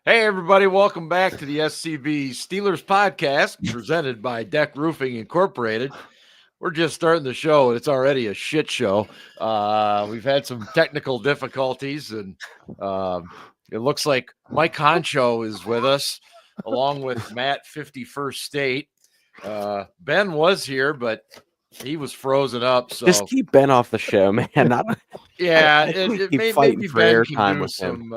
Hey, everybody. Welcome back to the SCB Steelers Podcast presented by DEK Roofing Incorporated. We're just starting the show, and it's already a shit show. We've had some technical difficulties, and it looks like Mike Honcho is with us, along with Matt 51st State. Ben was here, but he was frozen up. So just keep Ben off the show, man. Maybe Ben can do some.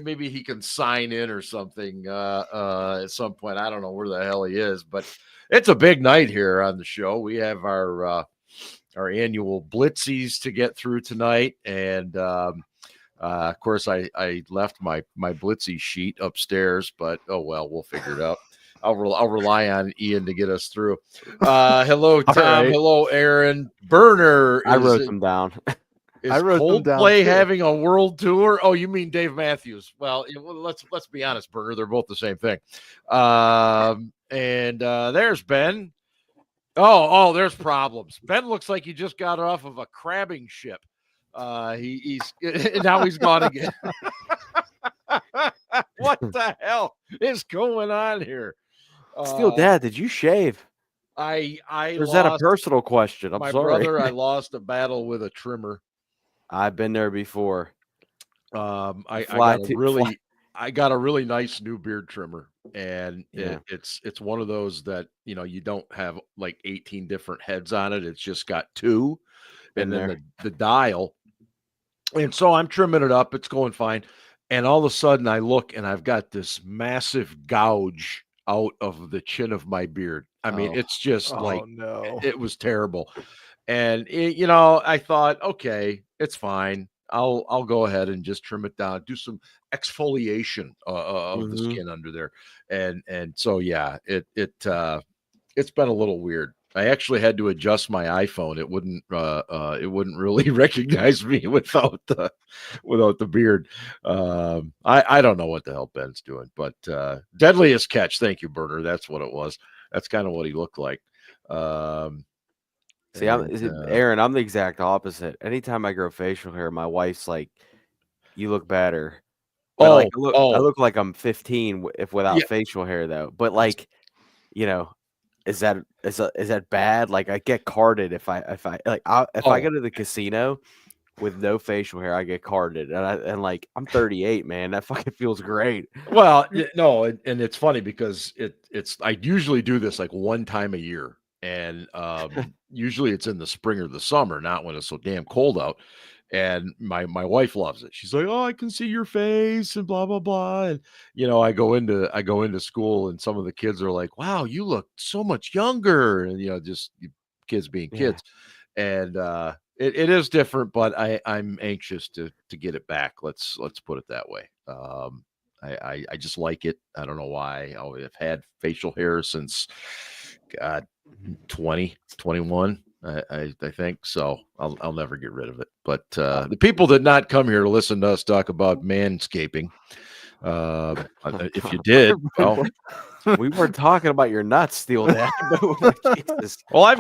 Maybe he can sign in or something at some point. I don't know where the hell he is, but it's a big night here on the show. We have our annual Blitzies to get through tonight, and of course, I left my Blitzy sheet upstairs, but oh well, we'll figure it out. I'll rely on Ian to get us through. Hello, Tom. Right. Hello, Aaron. Burner. I wrote them down. Is Coldplay having a world tour? Oh, you mean Dave Matthews? Well, let's be honest, Burner. They're both the same thing. And there's Ben. Oh, there's problems. Ben looks like he just got off of a crabbing ship. He's now he's gone again. What the hell is going on here? Steel Dad, did you shave? Or is that a personal question? I'm sorry. My brother, I lost a battle with a trimmer. I've been there before. I got a really nice new beard trimmer, and it's one of those that you don't have like 18 different heads on it. It's just got two, and then the dial. And so I'm trimming it up. It's going fine. And all of a sudden I look and I've got this massive gouge out of the chin of my beard. I mean, it's just it was terrible. And I thought, okay, it's fine. I'll go ahead and just trim it down, do some exfoliation of the skin under there. And so, yeah, it's been a little weird. I actually had to adjust my iPhone. It wouldn't really recognize me without the beard. I don't know what the hell Ben's doing, but deadliest catch. Thank you, Burner. That's what it was. That's kind of what he looked like. Aaron, I'm the exact opposite. Anytime I grow facial hair, my wife's like, "You look better." I look like I'm 15 if without facial hair though. But is that bad? Like I get carded if I go to the casino with no facial hair, I get carded, and I'm 38, man. That fucking feels great. Well, no, and it's funny because I usually do this like one time a year, and usually it's in the spring or the summer, not when it's so damn cold out. And my wife loves it. She's like, "Oh, I can see your face and blah blah blah." And I go into school, and some of the kids are like, "Wow, you look so much younger." And just kids being kids. And it is different, but I'm anxious to get it back. Let's put it that way. I just like it. I don't know why. I've had facial hair since 2021. I think so. I'll never get rid of it. But the people did not come here to listen to us talk about manscaping. If you did, well, we weren't talking about your nuts, Steel Dad. Well, I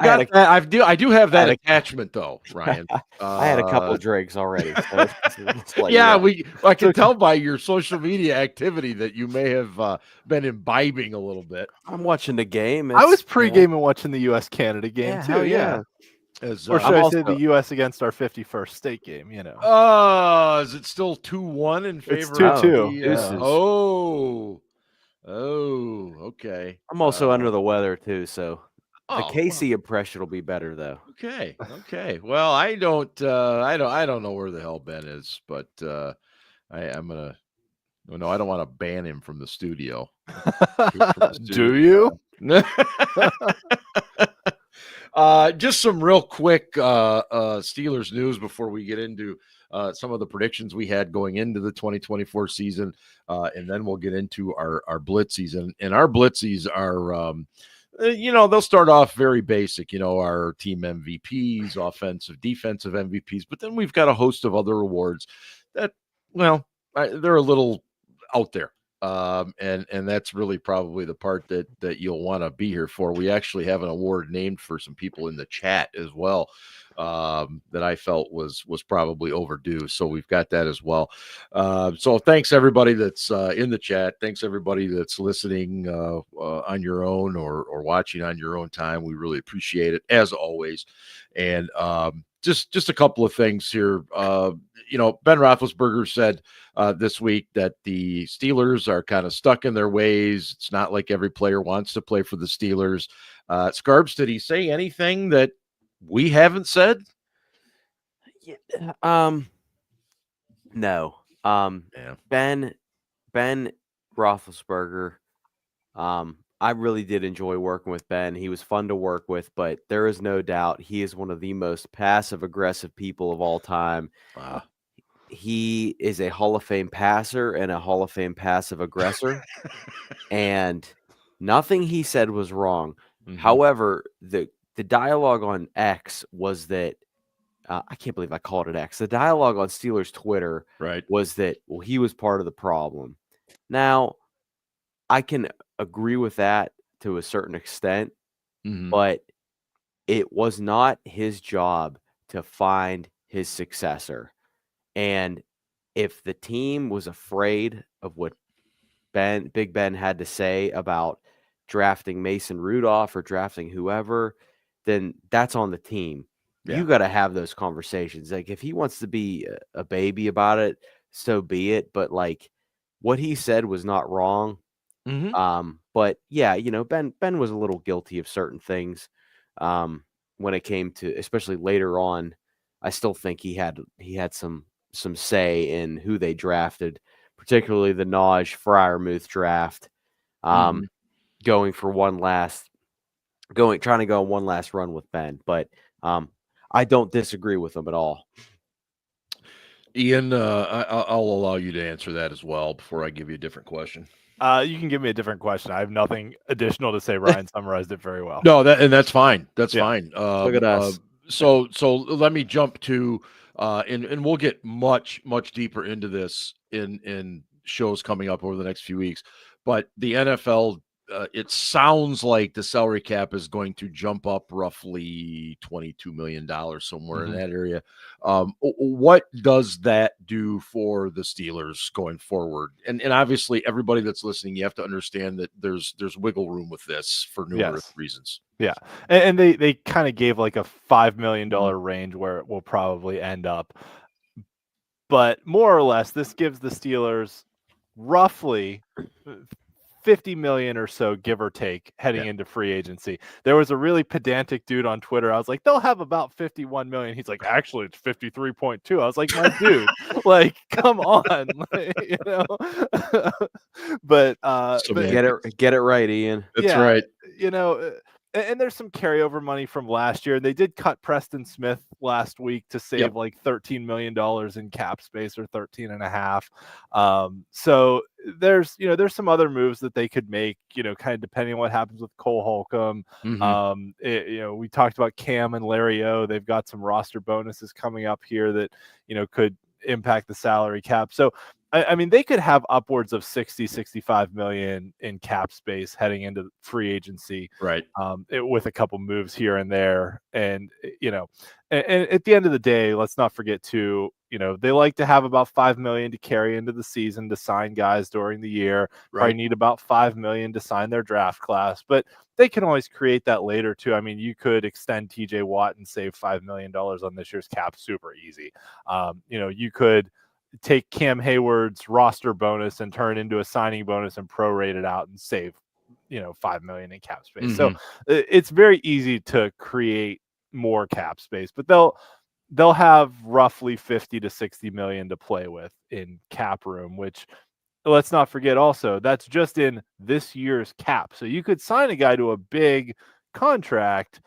do have that attachment though, Ryan. I had a couple of drinks already. So I can tell by your social media activity that you may have been imbibing a little bit. I'm watching the game. I was pre-gaming watching the U.S.-Canada game too. Yeah. Or should I say the U.S. against our 51st state game? Is it still 2-1 in favor? It's 2-2. Oh, okay. I'm also under the weather too, so the KC impression will be better though. Okay. Well, I don't know where the hell Ben is, but I'm gonna. No, I don't want to ban him from the studio. Do you? Just some real quick Steelers news before we get into some of the predictions we had going into the 2024 season, and then we'll get into our Blitzies. And our Blitzies are, they'll start off very basic, our team MVPs, offensive, defensive MVPs, but then we've got a host of other awards that, they're a little out there. And that's really probably the part that you'll want to be here for. We actually have an award named for some people in the chat as well. that I felt was probably overdue. So we've got that as well. So thanks everybody that's in the chat. Thanks everybody that's listening on your own or watching on your own time. We really appreciate it as always. And just a couple of things here. Ben Roethlisberger said this week that the Steelers are kind of stuck in their ways. It's not like every player wants to play for the Steelers. Scarbs, did he say anything that we haven't said? No. Ben Roethlisberger. I really did enjoy working with Ben. He was fun to work with, but there is no doubt he is one of the most passive-aggressive people of all time. Wow. He is a Hall of Fame passer and a Hall of Fame passive aggressor, and nothing he said was wrong. Mm-hmm. However, the dialogue on X was that I can't believe I called it X. The dialogue on Steelers Twitter was that, well, he was part of the problem. Now, I can agree with that to a certain extent, but it was not his job to find his successor. And if the team was afraid of what Big Ben had to say about drafting Mason Rudolph or drafting whoever, then that's on the team. Yeah. You got to have those conversations. Like, if he wants to be a baby about it, so be it. But like, what he said was not wrong. But yeah, Ben was a little guilty of certain things when it came to, especially later on. I still think he had some say in who they drafted, particularly the Naj Freiermuth draft. Trying to go on one last run with Ben, but I don't disagree with him at all. Ian, I'll allow you to answer that as well before I give you a different question. You can give me a different question. I have nothing additional to say. Ryan summarized it very well. No, that's fine. That's fine. Look at us. So let me jump to and we'll get much deeper into this in shows coming up over the next few weeks. But the NFL, it sounds like the salary cap is going to jump up roughly $22 million somewhere in that area. What does that do for the Steelers going forward? And obviously, everybody that's listening, you have to understand that there's wiggle room with this for numerous reasons. Yeah, and they kind of gave like a $5 million range where it will probably end up. But more or less, this gives the Steelers roughly $50 million or so, give or take, heading into free agency. There was a really pedantic dude on Twitter. I was like, they'll have about $51 million. He's like, actually, it's 53.2. I was like, my dude, like, come on, But get it right, Ian. That's right. And there's some carryover money from last year. They did cut Preston Smith last week to save like $13 million in cap space, or 13.5. So there's some other moves that they could make, kind of depending on what happens with Cole Holcomb. We talked about Cam and Larry O. They've got some roster bonuses coming up here that, could impact the salary cap. So I mean, they could have upwards of 65 million in cap space heading into free agency, right? With a couple moves here and there. And, and at the end of the day, let's not forget to, they like to have about 5 million to carry into the season to sign guys during the year. Right. Probably need about 5 million to sign their draft class, but they can always create that later too. I mean, you could extend TJ Watt and save $5 million on this year's cap super easy. You could take Cam Hayward's roster bonus and turn it into a signing bonus and prorate it out and save, $5 million in cap space. So it's very easy to create more cap space, but they'll have roughly 50 to 60 million to play with in cap room, which, let's not forget also, that's just in this year's cap. So you could sign a guy to a big contract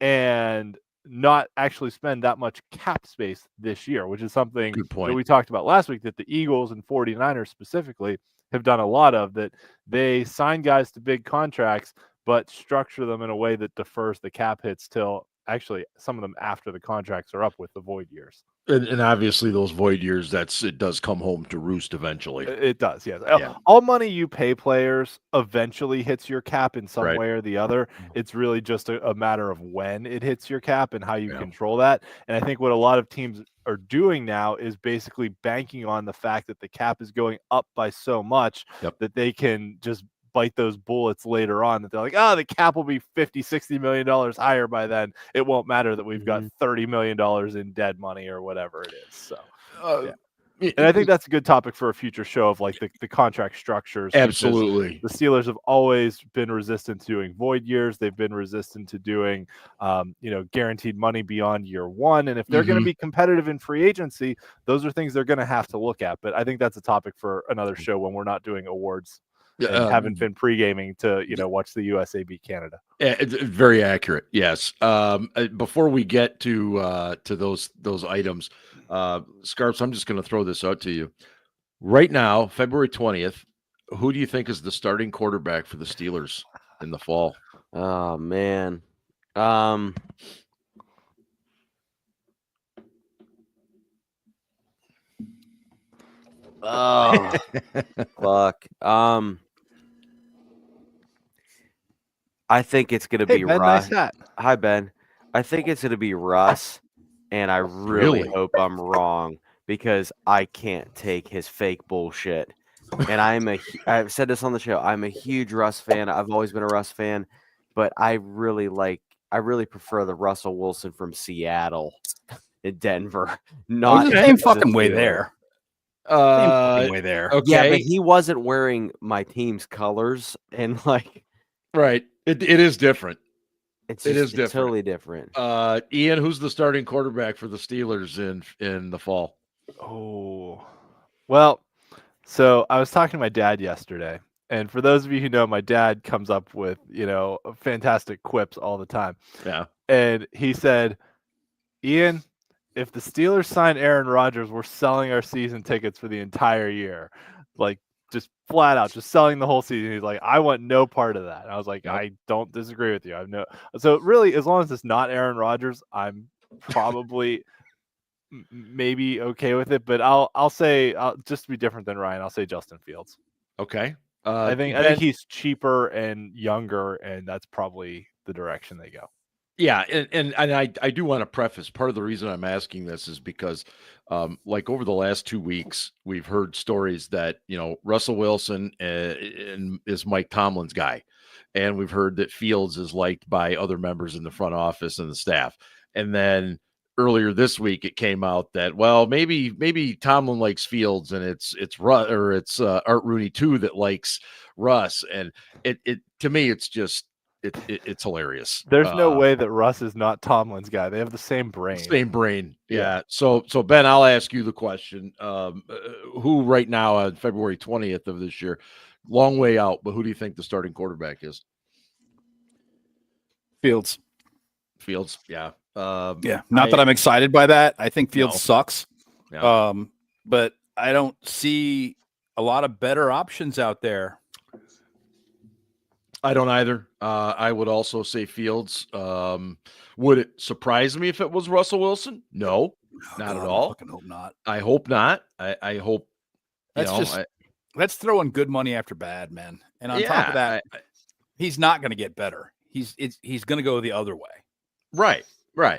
and not actually spend that much cap space this year, which is something that we talked about last week that the Eagles and 49ers specifically have done a lot of, that they sign guys to big contracts, but structure them in a way that defers the cap hits till actually some of them after the contracts are up with the void years. And obviously those void years, it does come home to roost eventually. It does, yes. Yeah. All money you pay players eventually hits your cap in some Right. way or the other. It's really just a matter of when it hits your cap and how you control that. And I think what a lot of teams are doing now is basically banking on the fact that the cap is going up by so much that they can just bite those bullets later on, that they're like, the cap will be $50-60 million higher by then. It won't matter that we've got $30 million in dead money or whatever it is. So, and I think that's a good topic for a future show of like the contract structures. Absolutely. The Steelers have always been resistant to doing void years. They've been resistant to doing, guaranteed money beyond year one. And if they're going to be competitive in free agency, those are things they're going to have to look at. But I think that's a topic for another show when we're not doing awards. And haven't been pre-gaming to watch the USAB Canada. Very accurate. Yes. Before we get to those items, Scarps, I'm just going to throw this out to you right now. February 20th. Who do you think is the starting quarterback for the Steelers in the fall? Oh man. Oh fuck. I think it's gonna be Ben, Russ. nice hat. Hi Ben. I think it's gonna be Russ, and I really hope I'm wrong because I can't take his fake bullshit. And I've said this on the show. I'm a huge Russ fan. I've always been a Russ fan, but I really prefer the Russell Wilson from Seattle in Denver. Not same fucking way there. Way there. Okay. Yeah, but he wasn't wearing my team's colors, and like, right. It is different. It's different. Totally different. Ian, who's the starting quarterback for the Steelers in the fall? Oh, well, so I was talking to my dad yesterday, and for those of you who know, my dad comes up with fantastic quips all the time. Yeah, and he said, Ian, if the Steelers sign Aaron Rodgers, we're selling our season tickets for the entire year. Like, just flat out, just selling the whole season. He's like, I want no part of that. And I was like, I don't disagree with you. So really, as long as it's not Aaron Rodgers, I'm probably maybe okay with it. But I'll say, just to be different than Ryan, I'll say Justin Fields. Okay. I think he's cheaper and younger, and that's probably the direction they go. Yeah, and I do want to preface, part of the reason I'm asking this is because like over the last 2 weeks, we've heard stories that, Russell Wilson is Mike Tomlin's guy. And we've heard that Fields is liked by other members in the front office and the staff. And then earlier this week, it came out that, well, maybe Tomlin likes Fields and it's Art Rooney too that likes Russ. And it to me, it's just, it's hilarious. There's no way that Russ is not Tomlin's guy. They have the same brain. Yeah. So Ben, I'll ask you the question. Who right now on February 20th of this year, long way out, but who do you think the starting quarterback is? Fields. Yeah. Not that I'm excited by that. I think Fields sucks. Yeah. But I don't see a lot of better options out there. I don't either. I would also say Fields. Would it surprise me if it was Russell Wilson? No, not at all. I fucking hope not. I hope not. I hope that's throwing good money after bad, man. And on top of that, he's not going to get better. He's going to go the other way. Right.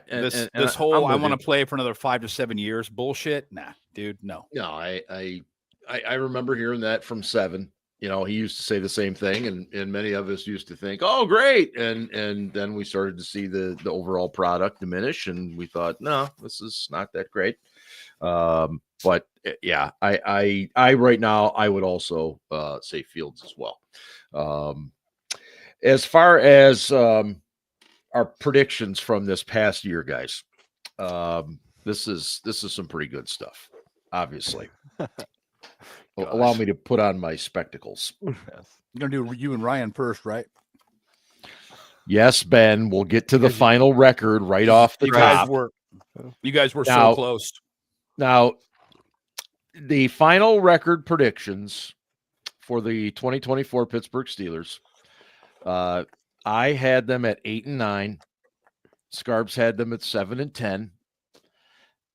And, this whole I want to play for another 5 to 7 years bullshit. Nah, dude, no. No, I remember hearing that from Seven. He used to say the same thing, and many of us used to think, "Oh, great!" And then we started to see the overall product diminish, and we thought, "No, this is not that great." But yeah, I right now I would also say Fields as well. As far as our predictions from this past year, guys, this is some pretty good stuff. Obviously. Allow me to put on my spectacles. Yes. You're going to do you and Ryan first, right? Yes, Ben. We'll get to the final record right off the top. You guys were so close. Now, the final record predictions for the 2024 Pittsburgh Steelers, I had them at 8-9. Scarps had them at 7 and 10.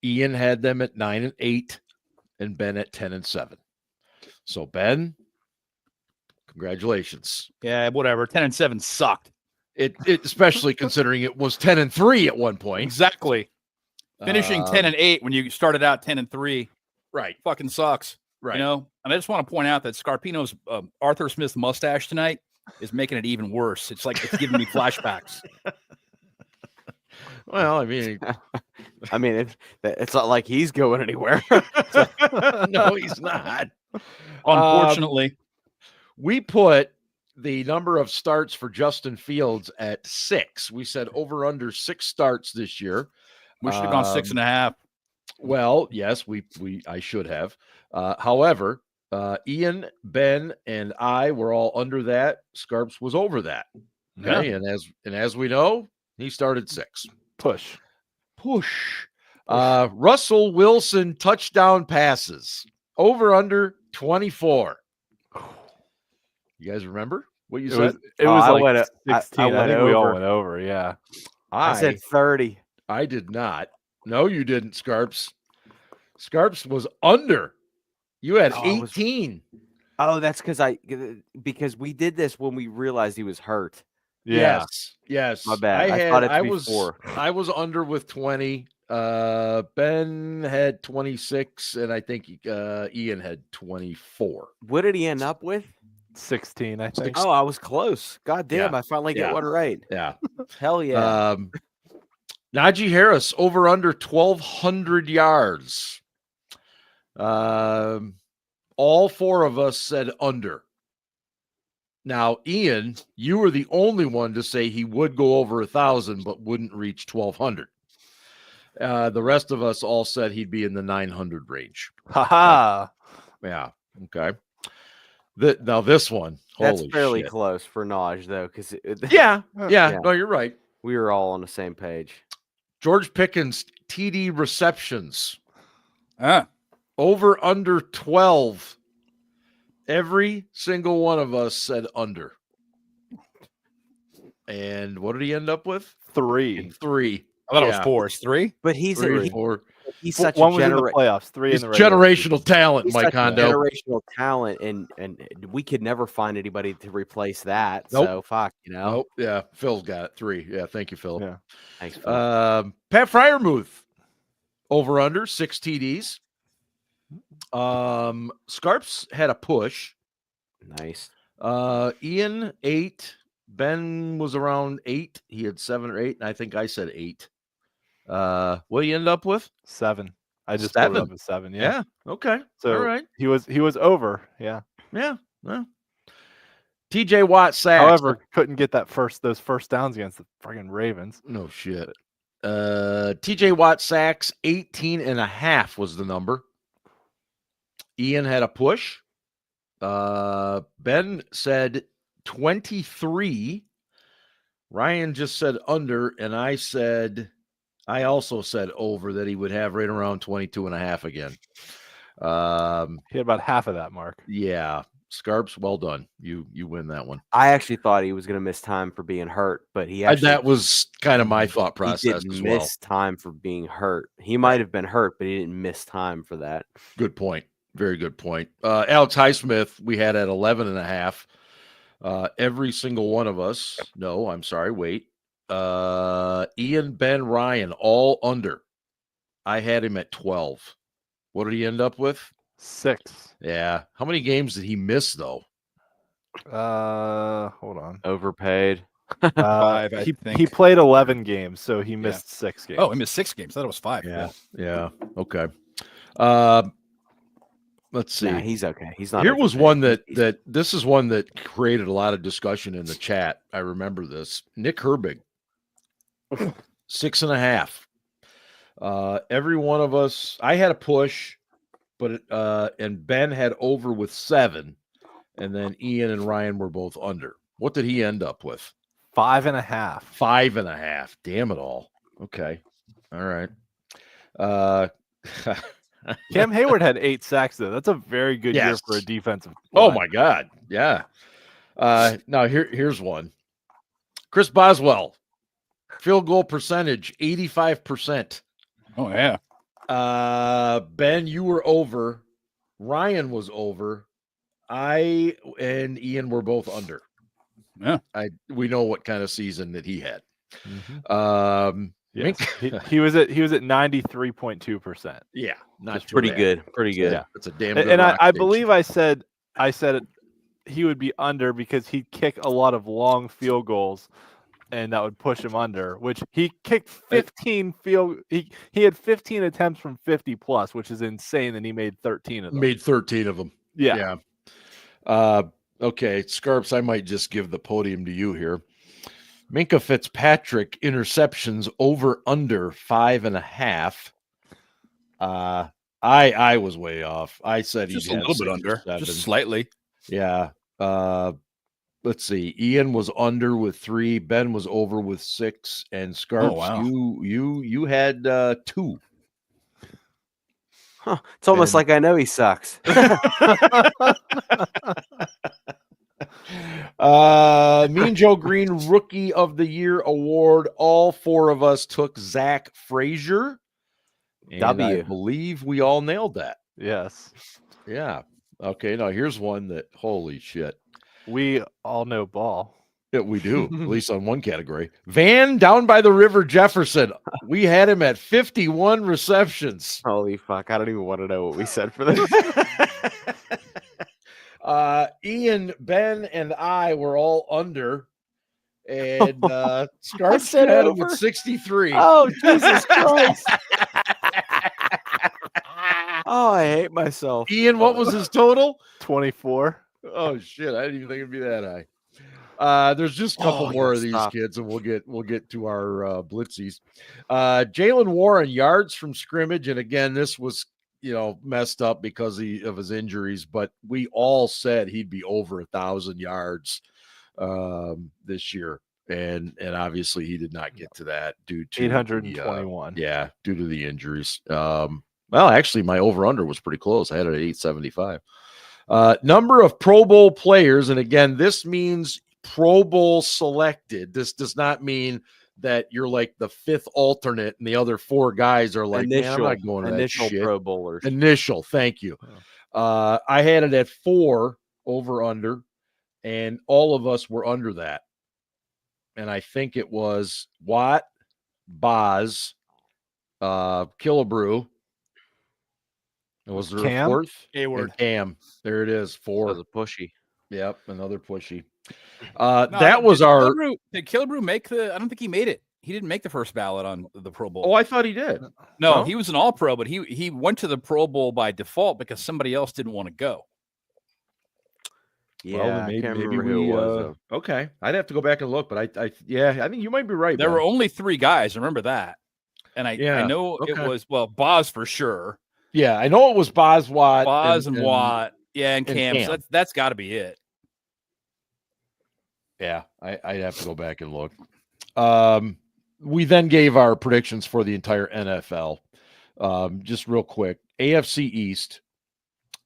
Ian had them at 9 and 8, and Ben at 10 and 7. So Ben, congratulations. Yeah, whatever. 10 and 7 sucked. It especially considering it was 10 and 3 at one point. Exactly. Finishing 10 and 8 when you started out 10 and 3, right? Fucking sucks. Right. You know, and I just want to point out that Scarpino's Arthur Smith mustache tonight is making it even worse. It's like it's giving me flashbacks. Well, I mean, it's not like he's going anywhere. No, he's not. Unfortunately, we put the number of starts for Justin Fields at 6. We said over under 6 starts this year. We should have gone 6.5. Well, yes, I should have. However, Ian, Ben, and I were all under that. Scarps was over that. Okay, Yeah. and as we know, he started 6. Push. Russell Wilson touchdown passes over under 24. You guys remember what you said? It was I like 16. I went think we all over. went over. Yeah. I said 30. I did not. No, you didn't, Scarps. Scarps was under. You had 18. That's because we did this when we realized he was hurt. Yeah. Yes. My bad. I thought it before. I was under with 20. Ben had 26, and I think Ian had 24. What did he end up with? 16, I think. Oh, I was close. God damn, Yeah. I finally get one right. Yeah. Hell yeah. Najee Harris over under 1,200 yards. All 4 of us said under. Now, Ian, you were the only one to say he would go over 1,000, but wouldn't reach 1,200. The rest of us all said he'd be in the 900 range. Haha. Yeah. Okay. Now this one, That's holy fairly shit. close for Naj, though, because Yeah. No, you're right. we were all on the same page. George Pickens TD receptions Ah, over under 12. Every single one of us said under. And what did he end up with? 3. 3. I thought it was 4. It's 3. But he's Three or 4. he's such One a was in the playoffs, 3 He's in the regular generational talent, he's Mike such a Hondo. generational talent, and we could never find anybody to replace that. Nope. So fuck, you know. Nope. Yeah, Phil's got it. 3. Yeah, thank you, Phil. Yeah. Thanks. Phil. Pat Fryermuth over under 6 TDs. Scarps had a push. Nice. Ian 8. Ben was around 8. He had 7 or 8, and I think I said 8. What do you end up with? 7. I just 7. put it up at 7. Yeah. Yeah. Okay. So all right. he was over. Yeah. Yeah. Well. TJ Watt sacks. However, couldn't get those first downs against the friggin' Ravens. No shit. TJ Watt sacks 18.5 was the number. Ian had a push. Ben said 23. Ryan just said under, and I also said over, that he would have right around 22.5 again. He had about half of that mark. Yeah. Scarps, well done. You win that one. I actually thought he was going to miss time for being hurt, but he actually That was kind of my thought process he as didn't well. miss time for being hurt. He might have been hurt, but he didn't miss time for that. Good point. Very good point. Alex Highsmith, we had at 11.5. Every single one of us. No, I'm sorry. Wait. Ian, Ben, Ryan, all under. I had him at 12. What did he end up with? 6. Yeah. How many games did he miss, though? Hold on. Overpaid. 5, I think. He played 11 games, so he missed 6 games. Oh, he missed 6 games. I thought it was 5. Yeah. Okay. Let's see. Nah, he's okay. He's not. Here was overpaid. one that this is one that created a lot of discussion in the chat. I remember this. Nick Herbig, 6.5. Every one of us, I had a push, but and Ben had over with 7, and then Ian and Ryan were both under. What did he end up with? 5.5. 5.5. Damn it all. Okay. All right. Cam Hayward had 8 sacks, though. That's a very good year Yes. for a defensive Oh line. my God. Yeah. Now here's one. Chris Boswell, Field goal percentage, 85%. Oh, yeah. Ben, you were over. Ryan was over. I and Ian were both under. Yeah. We know what kind of season that he had. Yes. he was at 93.2%. Yeah, not pretty bad. good. Pretty good. Yeah, that's a damn good. And I believe I said he would be under because he'd kick a lot of long field goals, and that would push him under. Which he kicked 15 He had 15 attempts from 50 plus, which is insane. And he made 13 of them. Made 13 of them. Yeah. Okay, Scarps, I might just give the podium to you here. Minkah Fitzpatrick interceptions over under 5.5. I was way off. I said Just he'd a little bit under, just slightly. Yeah. Let's see. Ian was under with 3. Ben was over with 6, and Scarps, you had 2. Huh. It's almost like I know he sucks. Mean Joe Green Rookie of the Year award. All 4 of us took Zach Frazier. And I believe we all nailed that. Yes. Yeah. Okay. Now here's one that, holy shit. We all know ball. Yeah, we do, at least on one category. Van down by the river Jefferson. We had him at 51 receptions. Holy fuck. I don't even want to know what we said for this. Ian, Ben, and I were all under. And Scarps had him at 63. Oh, Jesus Christ. Oh, I hate myself. Ian, what was his total? 24. Oh shit! I didn't even think it'd be that high. There's just a couple more of these kids, and we'll get to our Blitzies. Jalen Warren yards from scrimmage, and again, this was messed up because of his injuries, but we all said he'd be over 1,000 yards this year, and obviously he did not get to that due to 821. Due to the injuries. Well, actually, my over-under was pretty close. I had it at 875. Number of Pro Bowl players, and again, this means Pro Bowl selected. This does not mean that you're like the 5th alternate and the other 4 guys are like, I'm not going to that shit. Pro Bowlers. Initial, thank you. I had it at 4 over-under, and all of us were under that. And I think it was Watt, Boz, Killebrew. Was there Cam? a 4th? Hayward. And Cam. There it is. 4. That was a pushy. Yep, another pushy. No, that was our. Did Killebrew make the? I don't think he made it. He didn't make the first ballot on the Pro Bowl. Oh, I thought he did. No, he was an All-Pro, but he went to the Pro Bowl by default because somebody else didn't want to go. Yeah, well, maybe we. Okay, I'd have to go back and look, but I think you might be right. There were only 3 guys. Remember that, and I know it was Boz for sure. Yeah, I know it was Boz, Watt, and Watt. Yeah, and Cam. So that's got to be it. Yeah, I'd have to go back and look. We then gave our predictions for the entire NFL. Just real quick, AFC East.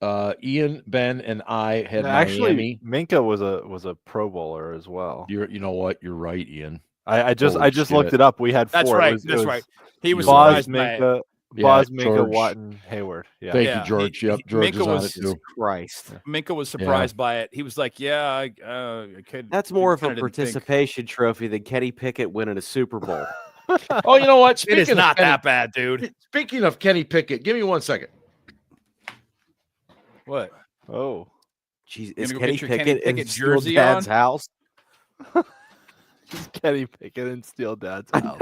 Ian, Ben, and I had Miami. Minkah was a Pro Bowler as well. You know what? You're right, Ian. I just looked it up. We had 4. That's right. He was Boz, Minkah. Boz, Minkah, Watt, and Hayward. Yeah. Thank you, George. George Minkah was on it too. Christ. Minkah was surprised by it. He was like, I could. That's more of a participation trophy than Kenny Pickett winning a Super Bowl. Oh, you know what? It is not that bad, dude. Speaking of Kenny Pickett, give me 1 second. What? Oh. Jeez, is Kenny Pickett in Steel jersey Dad's house? Is Kenny Pickett in Steel Dad's house?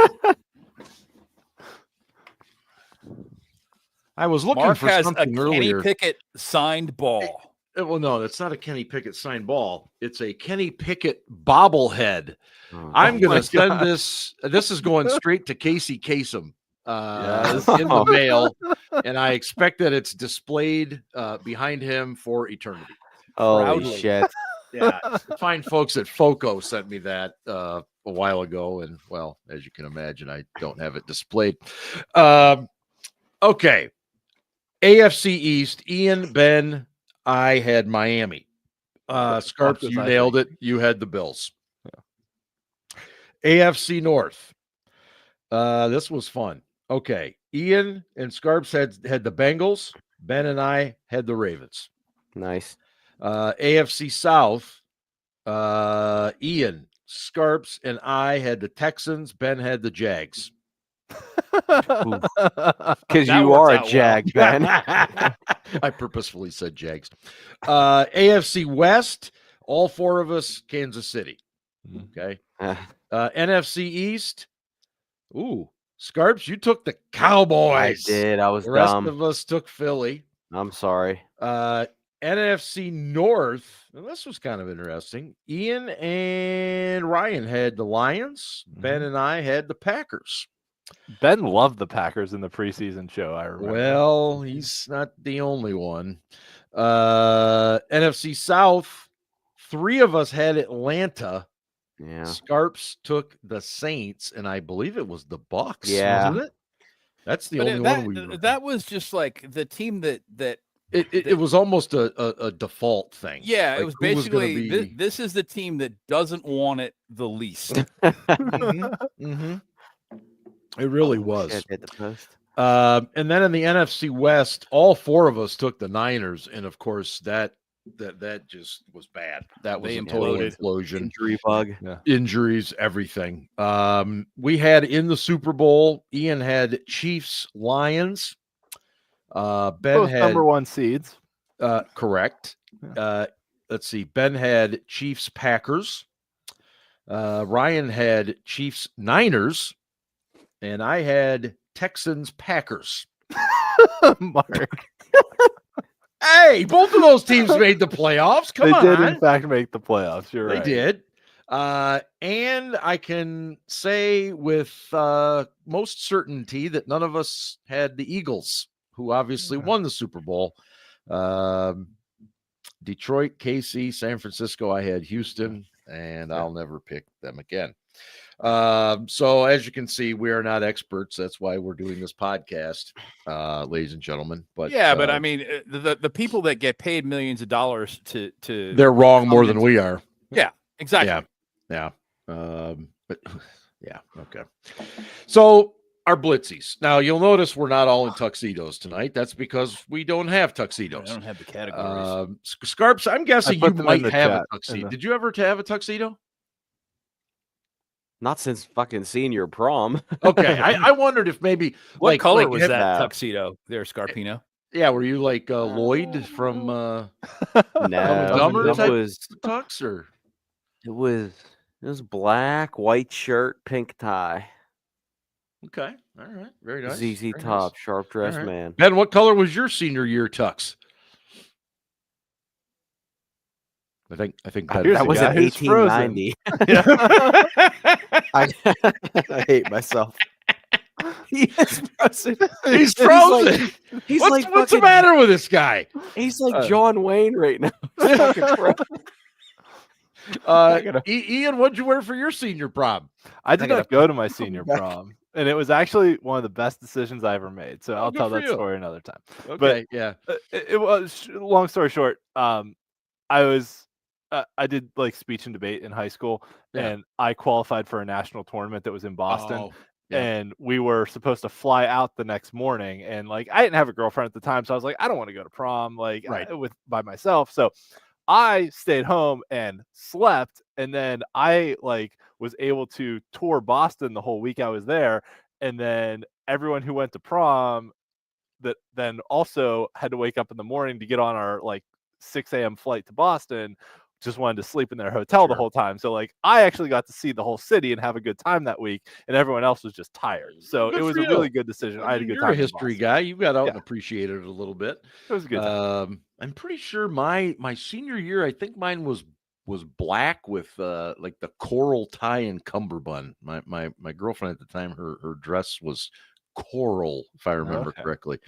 I was looking Mark for has something a earlier. Kenny Pickett signed ball. Well, no, that's not a Kenny Pickett signed ball. It's a Kenny Pickett bobblehead. I'm going to send this. This is going straight to Casey Kasem in the mail, and I expect that it's displayed behind him for eternity. Holy shit. Yeah, fine folks at FOCO sent me that a while ago, and well, as you can imagine, I don't have it displayed. Okay, AFC East. Ian, Ben, I had Miami. Scarps, you nailed it. You had the Bills. Yeah. AFC North. This was fun. Okay. Ian and Scarps had the Bengals. Ben and I had the Ravens. Nice. AFC South, Ian, Scarps, and I had the Texans. Ben had the Jags. Because you are a Jag, Ben. I purposefully said Jags. AFC West, all four of us, Kansas City. Okay. NFC East, Scarps, you took the Cowboys. I did. I was the rest dumb. of us took Philly. I'm sorry. NFC North, and this was kind of interesting. Ian and Ryan had the Lions. Ben and I had the Packers. Ben loved the Packers in the preseason show, I remember. Well, he's not the only one. NFC South, three of us had Atlanta. Yeah. Scarps took the Saints, and I believe it was the Bucks. Yeah. Wasn't it? That's the only one we that was just like the team that it was almost a default thing. Yeah, like it was basically this is the team that doesn't want it the least. It really was. Hit the post. And then in the NFC West, all four of us took the Niners, and of course that just was bad. That was a total implosion. Injury bug. Yeah. Injuries, everything. We had in the Super Bowl, Ian had Chiefs, Lions. Ben both had number one seeds. Correct. Let's see. Ben had Chiefs, Packers. Ryan had Chiefs, Niners. And I had Texans, Packers. Mark. Hey, both of those teams made the playoffs. Come on. They did, in fact, make the playoffs. You're right. They did. And I can say with most certainty that none of us had the Eagles, who obviously won the Super Bowl. Detroit, KC, San Francisco, I had Houston, and I'll never pick them again. So as you can see, we are not experts. That's why we're doing this podcast, ladies and gentlemen. But but I mean, the people that get paid millions of dollars to they're wrong more than we are. Yeah, exactly. Yeah. But yeah. Okay. So our Blitzies. Now you'll notice we're not all in tuxedos tonight. That's because we don't have tuxedos. I don't have the categories. Scarps, I'm guessing you might have a tuxedo. Did you ever have a tuxedo? Not since fucking senior prom. Okay, I wondered if maybe what color was that tuxedo there, Scarpino? Yeah, were you like Lloyd from No, Dumber it was tux or it was black, white shirt, pink tie. Okay, all right, very nice. ZZ Top, sharp dressed man. Ben, what color was your senior year tux? I think that was in 1890. I hate myself. He is frozen. He's frozen. What's the matter with this guy? He's like John Wayne right now. Ian, what'd you wear for your senior prom? I did not go to my senior prom, and it was actually one of the best decisions I ever made. So I'll tell that story another time. Okay, but it was long story short. I did like speech and debate in high school, and I qualified for a national tournament that was in Boston. And we were supposed to fly out the next morning, and like I didn't have a girlfriend at the time, so I was like, I don't want to go to prom by myself. So I stayed home and slept, and then I was able to tour Boston the whole week I was there, and then everyone who went to prom that then also had to wake up in the morning to get on our 6 a.m. flight to Boston. Just wanted to sleep in their hotel the whole time. So I actually got to see the whole city and have a good time that week, and everyone else was just tired. So it was a really good decision. I had a good time. You're a history guy. You got out and appreciated it a little bit. It was a good time. I'm pretty sure my senior year, I think mine was black with the coral tie and cummerbund. My girlfriend at the time, her dress was coral, if I remember correctly.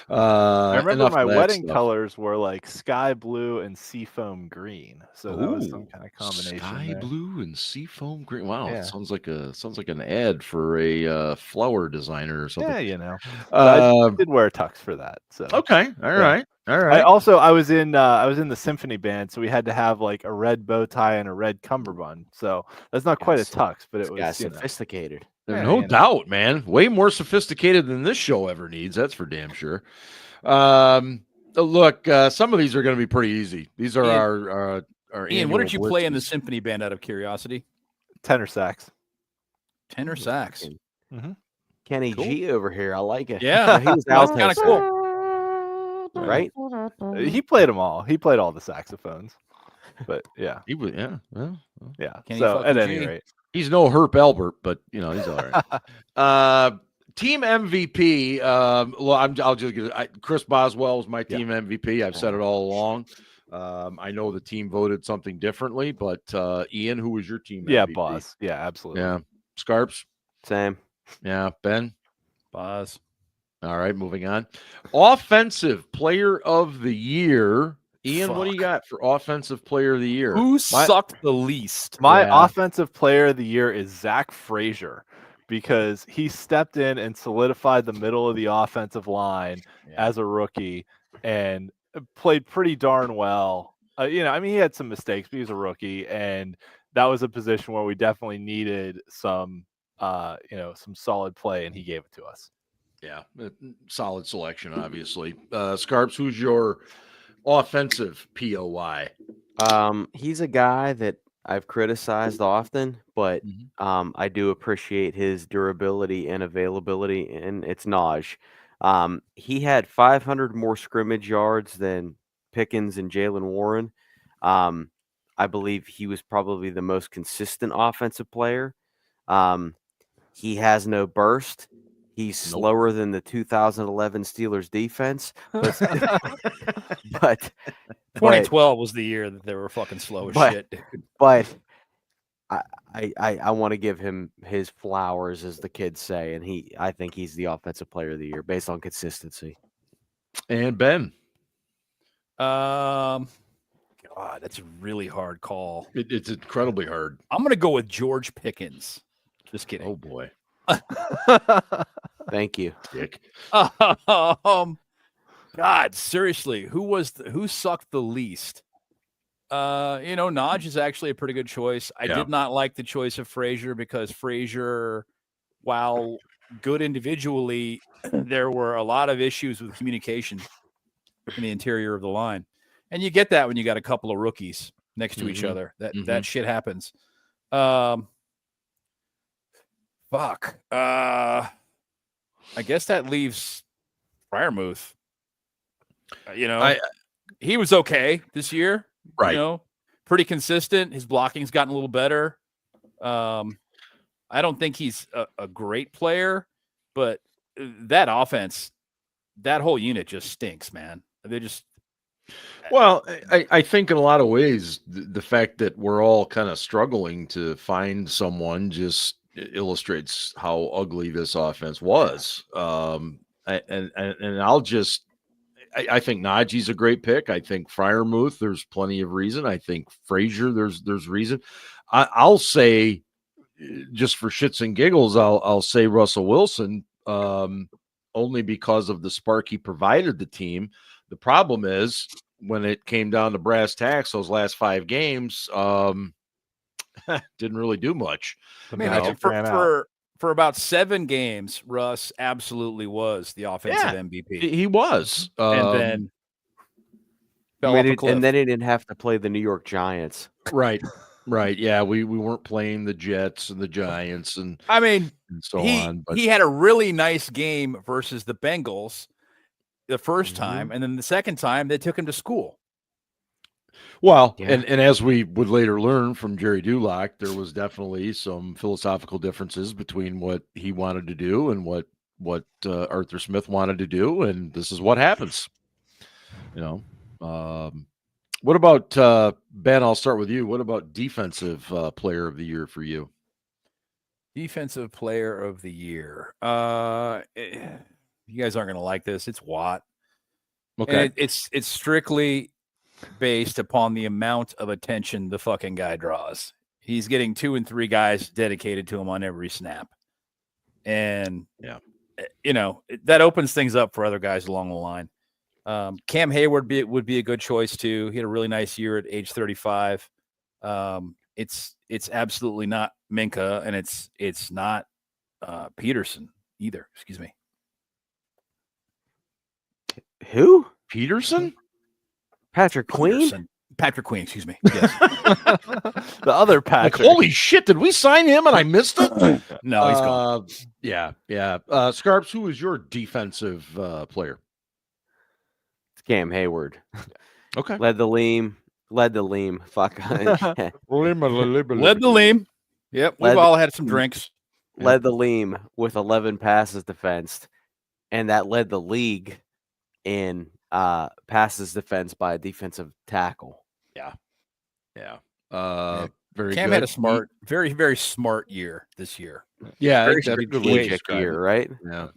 I remember my wedding colors were sky blue and seafoam green. So that was some kind of combination. Sky blue and seafoam green. Wow, it sounds like an ad for a flower designer or something. Yeah, I did wear a tux for that. So okay, all right. All right. I was in the symphony band, so we had to have like a red bow tie and a red cummerbund. So that's not quite a tux, but it was sophisticated. No doubt, man. Way more sophisticated than this show ever needs. That's for damn sure. Look, some of these are going to be pretty easy. These are our Ian, what did you play in the Blitzies. symphony band out of curiosity? tenor sax. Tenor sax. Kenny G over here. I like it. Yeah, he was that's kind of cool. Right? He played them all. He played all the saxophones. But yeah. He was, yeah. Well, Yeah. Kenny So at fucking any G. rate. he's no Herb Albert, but you know, he's all right. Team MVP. I'll just get Chris Boswell was my team MVP. I've said it all along. I know the team voted something differently, but Ian, who was your team Yeah, MVP? Boss. Yeah, absolutely. Yeah, Scarps. Same. Yeah, Ben. Boz. All right, moving on. Offensive Player of the Year. Ian, what do you got for Offensive Player of the Year? Who sucked the least? My offensive player of the year is Zach Frazier, because he stepped in and solidified the middle of the offensive line as a rookie and played pretty darn well. He had some mistakes, but he was a rookie, and that was a position where we definitely needed some solid play, and he gave it to us. Yeah, solid selection, obviously. Scarps, who's your offensive POY? He's a guy that I've criticized often, but I do appreciate his durability and availability, and it's Naj. He had 500 more scrimmage yards than Pickens and Jalen Warren. I believe he was probably the most consistent offensive player. He has no burst. He's slower than the 2011 Steelers defense. But 2012 was the year that they were fucking slow as shit. But I want to give him his flowers, as the kids say, and I think he's the offensive player of the year based on consistency. And Ben. God, that's a really hard call. It's incredibly hard. I'm gonna go with George Pickens. Just kidding. Oh boy. Thank you, Dick. God, seriously, who sucked the least? Naj is actually a pretty good choice. I did not like the choice of Frazier, because Frazier, while good individually, there were a lot of issues with communication in the interior of the line. And you get that when you got a couple of rookies next to each other. That shit happens. Fuck. I guess that leaves Freiermuth. He was okay this year. Right. Pretty consistent. His blocking's gotten a little better. I don't think he's a great player, but that offense, that whole unit just stinks, man. They just. Well, I think in a lot of ways, the fact that we're all kind of struggling to find someone just illustrates how ugly this offense was. And I'll just, I think Najee's a great pick. I think Freiermuth, there's plenty of reason. I think Frazier, there's reason. I'll say, just for shits and giggles, I'll say Russell Wilson, only because of the spark he provided the team. The problem is, when it came down to brass tacks, those last 5 games, didn't really do much. For about 7 games, Russ absolutely was the offensive MVP. He was, and then fell off a cliff. And then he didn't have to play the New York Giants. Right. Yeah, we weren't playing the Jets and the Giants, and so on. But he had a really nice game versus the Bengals the first time, and then the second time they took him to school. Well, and as we would later learn from Jerry Dulac, there was definitely some philosophical differences between what he wanted to do and what Arthur Smith wanted to do, and this is what happens. What about Ben? I'll start with you. What about defensive player of the year for you? Defensive player of the year. You guys aren't going to like this. It's Watt. Okay. And it's strictly based upon the amount of attention the fucking guy draws. He's getting 2 and 3 guys dedicated to him on every snap. And, that opens things up for other guys along the line. Cam Hayward would be a good choice too. He had a really nice year at age 35. It's absolutely not Minka, and it's not Peterson either. Excuse me. Who? Peterson? Patrick Queen? Peterson. Patrick Queen, excuse me. Yes. The other Patrick. Like, holy shit, did we sign him and I missed it? No, he's gone. Yeah. Scarps, who is your defensive player? It's Cam Hayward. Okay. Led the leam. Fuck. Led the leam. Yep, we've all had some drinks. Led the leam with 11 passes defensed, and that led the league in passes defense by a defensive tackle. Yeah. Very Cam good. had a very, very smart year this year. Yeah, Very that's a good way to strategic describe year, it. right?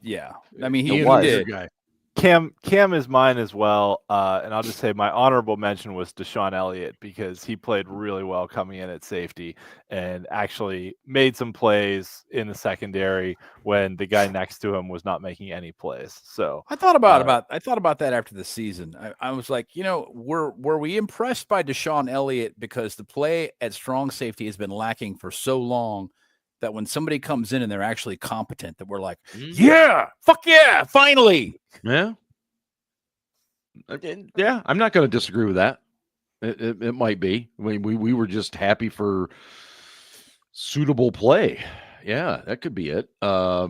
Yeah. I mean, he was. did. Guy. Cam is mine as well, and I'll just say my honorable mention was Deshaun Elliott because he played really well coming in at safety and actually made some plays in the secondary when the guy next to him was not making any plays. So I thought about that after the season. I was like, were we impressed by Deshaun Elliott because the play at strong safety has been lacking for so long that when somebody comes in and they're actually competent, that we're like, yeah, fuck yeah, finally. Yeah. Yeah, I'm not going to disagree with that. It might be. I mean, we were just happy for suitable play. Yeah, that could be it. I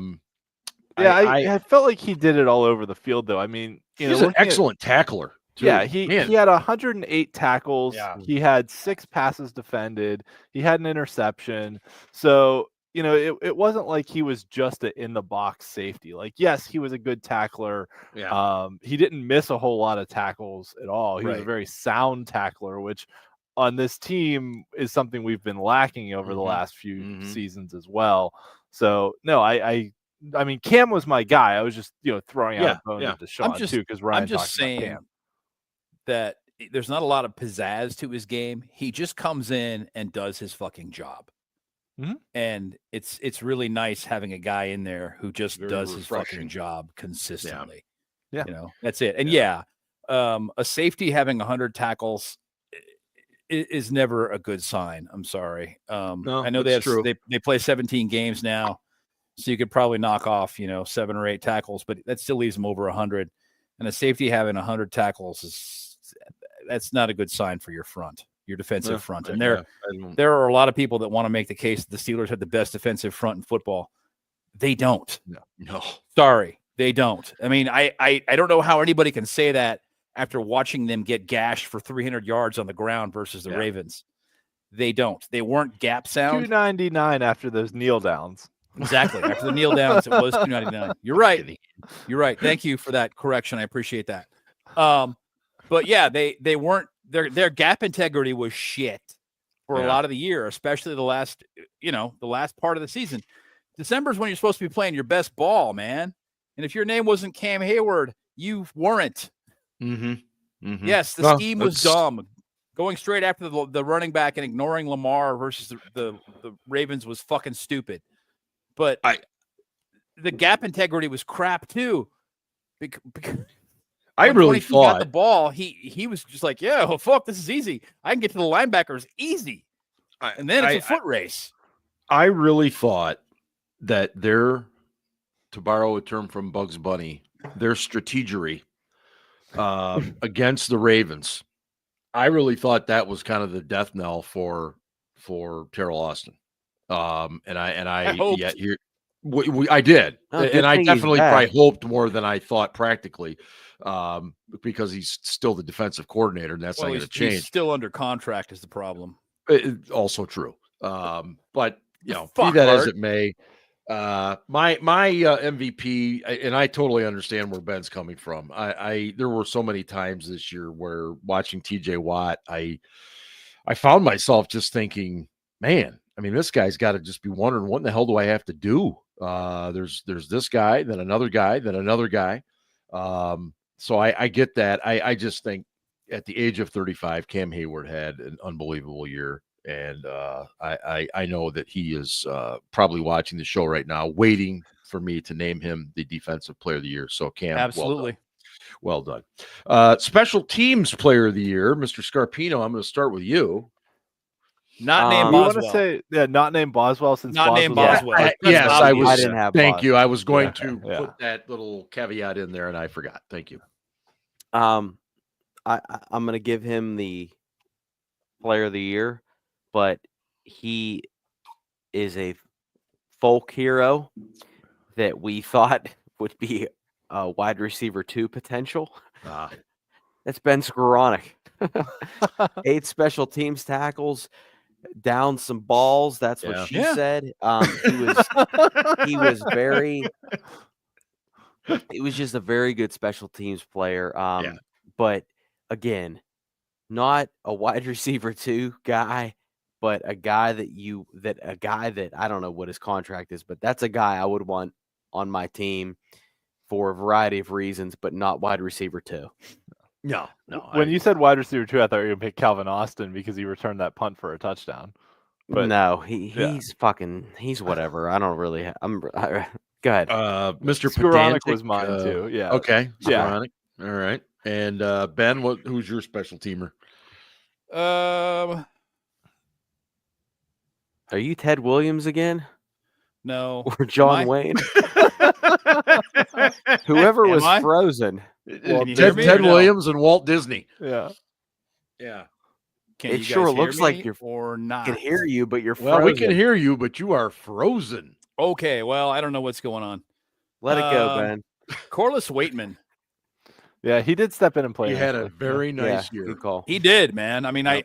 felt like he did it all over the field, though. I mean, he's an excellent tackler. Too. Yeah, he had 108 tackles. Yeah. He had 6 passes defended. He had an interception. So, it wasn't like he was just an in-the-box safety. Like, yes, he was a good tackler. Yeah. He didn't miss a whole lot of tackles at all. He was a very sound tackler, which on this team is something we've been lacking over the last few seasons as well. So, no, I mean, Cam was my guy. I was just, throwing out a bone to Deshaun, too, because Ryan talked about Cam. That there's not a lot of pizzazz to his game. He just comes in and does his fucking job. And it's really nice having a guy in there who just does his fucking job consistently. Yeah. That's it. And a safety having 100 tackles is never a good sign. I'm sorry. No, I know they play 17 games now, so you could probably knock off 7 or 8 tackles, but that still leaves them over 100. And a safety having 100 tackles that's not a good sign for your front. Your defensive front. And there are a lot of people that want to make the case that the Steelers have the best defensive front in football. They don't. No. Sorry, they don't. I mean, I don't know how anybody can say that after watching them get gashed for 300 yards on the ground versus the Ravens. They don't. They weren't gap sound. 299 after those kneel downs. Exactly. After the kneel downs, it was 299. You're right. Thank you for that correction. I appreciate that. But yeah, they weren't. Their gap integrity was shit for a lot of the year, especially the last part of the season. December's when you're supposed to be playing your best ball, man. And if your name wasn't Cam Hayward, you weren't. Yes, the scheme was dumb. Going straight after the running back and ignoring Lamar versus the Ravens was fucking stupid. But the gap integrity was crap too. Because I really thought got the ball. He was just like, yeah, well, fuck, this is easy. I can get to the linebackers easy, and then it's a foot race. I really thought that to borrow a term from Bugs Bunny, their strategery against the Ravens, I really thought that was kind of the death knell for Terrell Austin. And I did, and I definitely probably hoped more than I thought practically. Because he's still the defensive coordinator, and that's not going to change. He's still under contract is the problem. Also true. But be that as it may, my MVP, and I totally understand where Ben's coming from. There were so many times this year where watching TJ Watt, I found myself just thinking, man, I mean, this guy's got to just be wondering, what in the hell do I have to do? There's this guy, then another guy, then another guy. So I get that. I just think at the age of 35, Cam Hayward had an unbelievable year. And I know that he is probably watching the show right now, waiting for me to name him the defensive player of the year. So Cam, absolutely. Well done. Special teams player of the year, Mr. Scarpino. I'm going to start with you. Not named You want Boswell. to say not named Boswell since Not named Boswell's Boswell. Yes, I was. I didn't have Thank you. Boswell. I was going to put that little caveat in there, and I forgot. Thank you. I'm going to give him the player of the year, but he is a folk hero that we thought would be a wide receiver 2 potential. That's Ben Skoranek. 8 special teams tackles, down some balls. That's what she said. He was just a very good special teams player. But again, not a wide receiver 2 guy, but a guy that I don't know what his contract is, but that's a guy I would want on my team for a variety of reasons, but not wide receiver 2. No. When you said wide receiver 2, I thought you were going to pick Calvin Austin because he returned that punt for a touchdown. But no, he's whatever. I don't really. Go ahead. Mr. Skoranek Pedantic was mine too. Yeah. Okay. Yeah. Skoranek. All right. And Ben, who's your special teamer? Are you Ted Williams again? No. Or John Wayne? Whoever was frozen. Ted Williams and Walt Disney. Yeah. Can it you sure guys looks hear like me you're or not. Can hear you, but you're frozen. Well, we can hear you, but you are frozen. Okay, well, I don't know what's going on. Let it go, Ben. Corliss Waitman. Yeah, he did step in and play. He had a very nice year. Good call. He did, man. I mean, I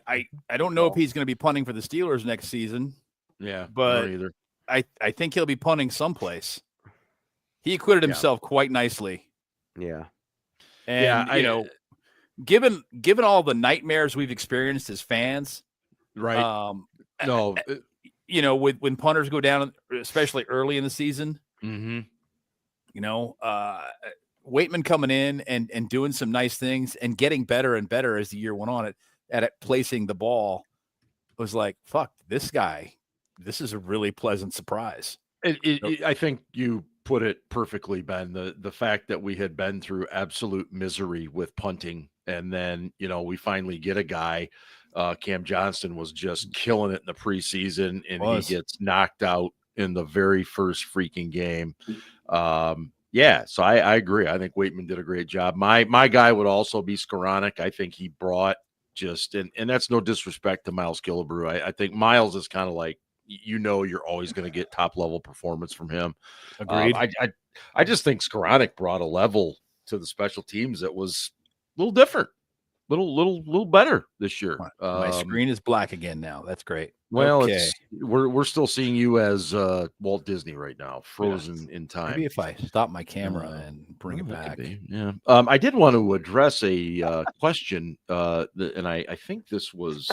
don't know if he's going to be punting for the Steelers next season. Yeah, but either. I think he'll be punting someplace. He acquitted himself quite nicely. Yeah. And given all the nightmares we've experienced as fans, right? When punters go down, especially early in the season, Waitman coming in and doing some nice things and getting better and better as the year went on at placing the ball was like, fuck, this guy. This is a really pleasant surprise. I think you put it perfectly, Ben. The fact that we had been through absolute misery with punting, and then we finally get a guy. Cam Johnston was just killing it in the preseason, and he gets knocked out in the very first freaking game. So I agree. I think Waitman did a great job. My guy would also be Skoranek. I think he brought and that's no disrespect to Miles Killebrew. I think Miles is kind of like, you're always going to get top level performance from him. Agreed. I just think Skoranek brought a level to the special teams that was a little different, little better this year. My screen is black again now. That's great. Well, we're still seeing you as Walt Disney right now, frozen in time. Maybe if I stop my camera and bring it back. Yeah. I did want to address a question, and I think this was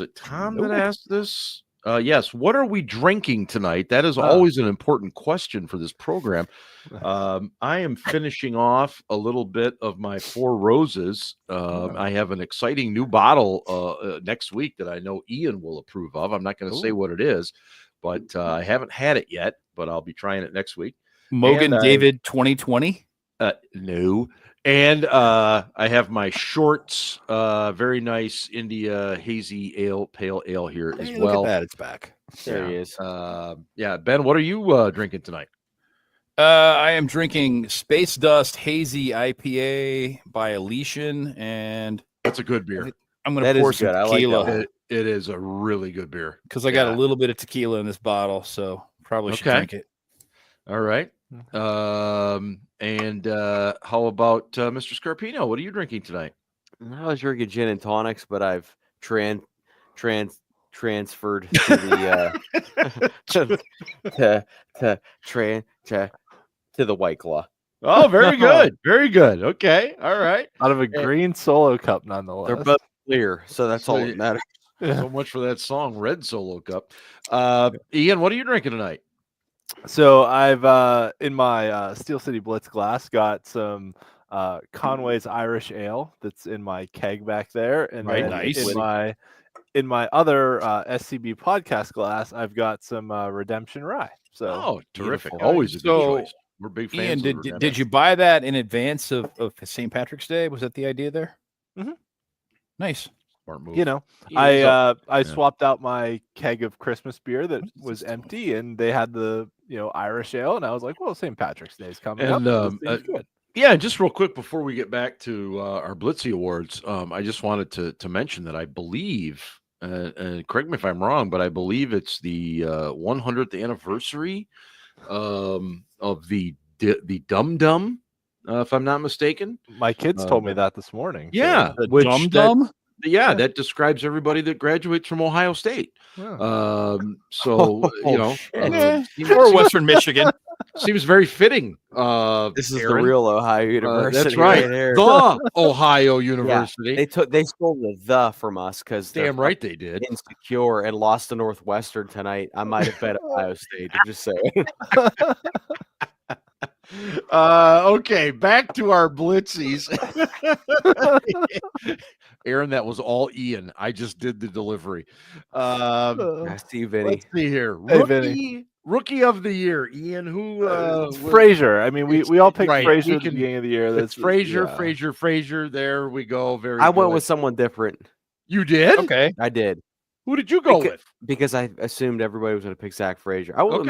it Tom that asked this? Yes. What are we drinking tonight? That is always an important question for this program. I am finishing off a little bit of my Four Roses. I have an exciting new bottle next week that I know Ian will approve of. I'm not going to say what it is, but I haven't had it yet, but I'll be trying it next week. Mogan David 2020? No. And I have my Shorts, very nice India hazy ale, pale ale here as well. Look at that, it's back. There he is. Ben, what are you drinking tonight? I am drinking Space Dust Hazy IPA by Elysian, and that's a good beer. I'm going to pour some tequila. Like it is a really good beer because I got a little bit of tequila in this bottle, so probably should drink it. All right. And how about Mr. Scarpino? What are you drinking tonight? I was drinking gin and tonics, but I've transferred to the to the White Claw. Oh, very good. Very good. Okay. All right. Out of a green Solo cup, nonetheless. They're both clear, so that's all that matters. So much for that song, Red Solo Cup. Ian, what are you drinking tonight? So I've in my Steel City Blitz glass got some Conway's Irish Ale that's in my keg back there, and then in my other SCB podcast glass, I've got some Redemption Rye. So terrific! Always a good choice. We're big fans. Ian, did you buy that in advance of St. Patrick's Day? Was that the idea there? Mm-hmm. Nice. Smart move. You know, I swapped out my keg of Christmas beer that was empty, and they had the Irish ale, and I was like, well, St. Patrick's Day is coming up. Good. Yeah, just real quick before we get back to our Blitzy Awards, I just wanted to mention that I believe, and correct me if I'm wrong, but I believe it's the 100th anniversary of the Dum Dum, if I'm not mistaken. My kids told me that this morning. Yeah, so Dum Dum. Yeah, that describes everybody that graduates from Ohio State. Yeah. Or Western Michigan. Seems very fitting. This is Aaron. The real Ohio University. That's right. The Ohio University. Yeah, they stole the from us because damn right they did. Insecure and lost to Northwestern tonight. I might have bet Ohio State. Just saying. Okay, back to our Blitzies. Aaron, that was all Ian. I just did the delivery. See you, Vinny. Let's see here. Rookie of the year, Ian. Who? Frazier. I mean, we all picked Frazier at the beginning of the year. That's Frazier. There we go. I went with someone different. You did? Okay, I did. Who did you go with? Because I assumed everybody was going to pick Zach Frazier. I went with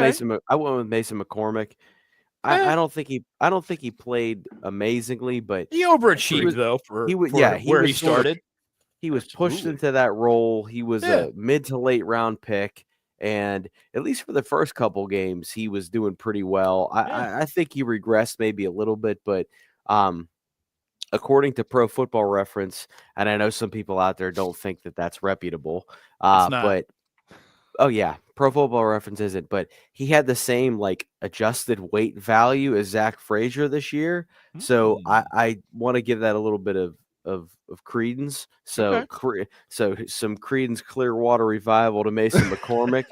Mason McCormick. I don't think he played amazingly, but he overachieved though. He started. He was pushed into that role. He was a mid to late round pick, and at least for the first couple games, he was doing pretty well. I think he regressed maybe a little bit, but according to Pro Football Reference, and I know some people out there don't think that that's reputable, but. Oh, yeah. Pro Football Reference isn't, but he had the same adjusted weight value as Zach Frazier this year. So I want to give that a little bit of credence. So some Creedence Clearwater Revival to Mason McCormick.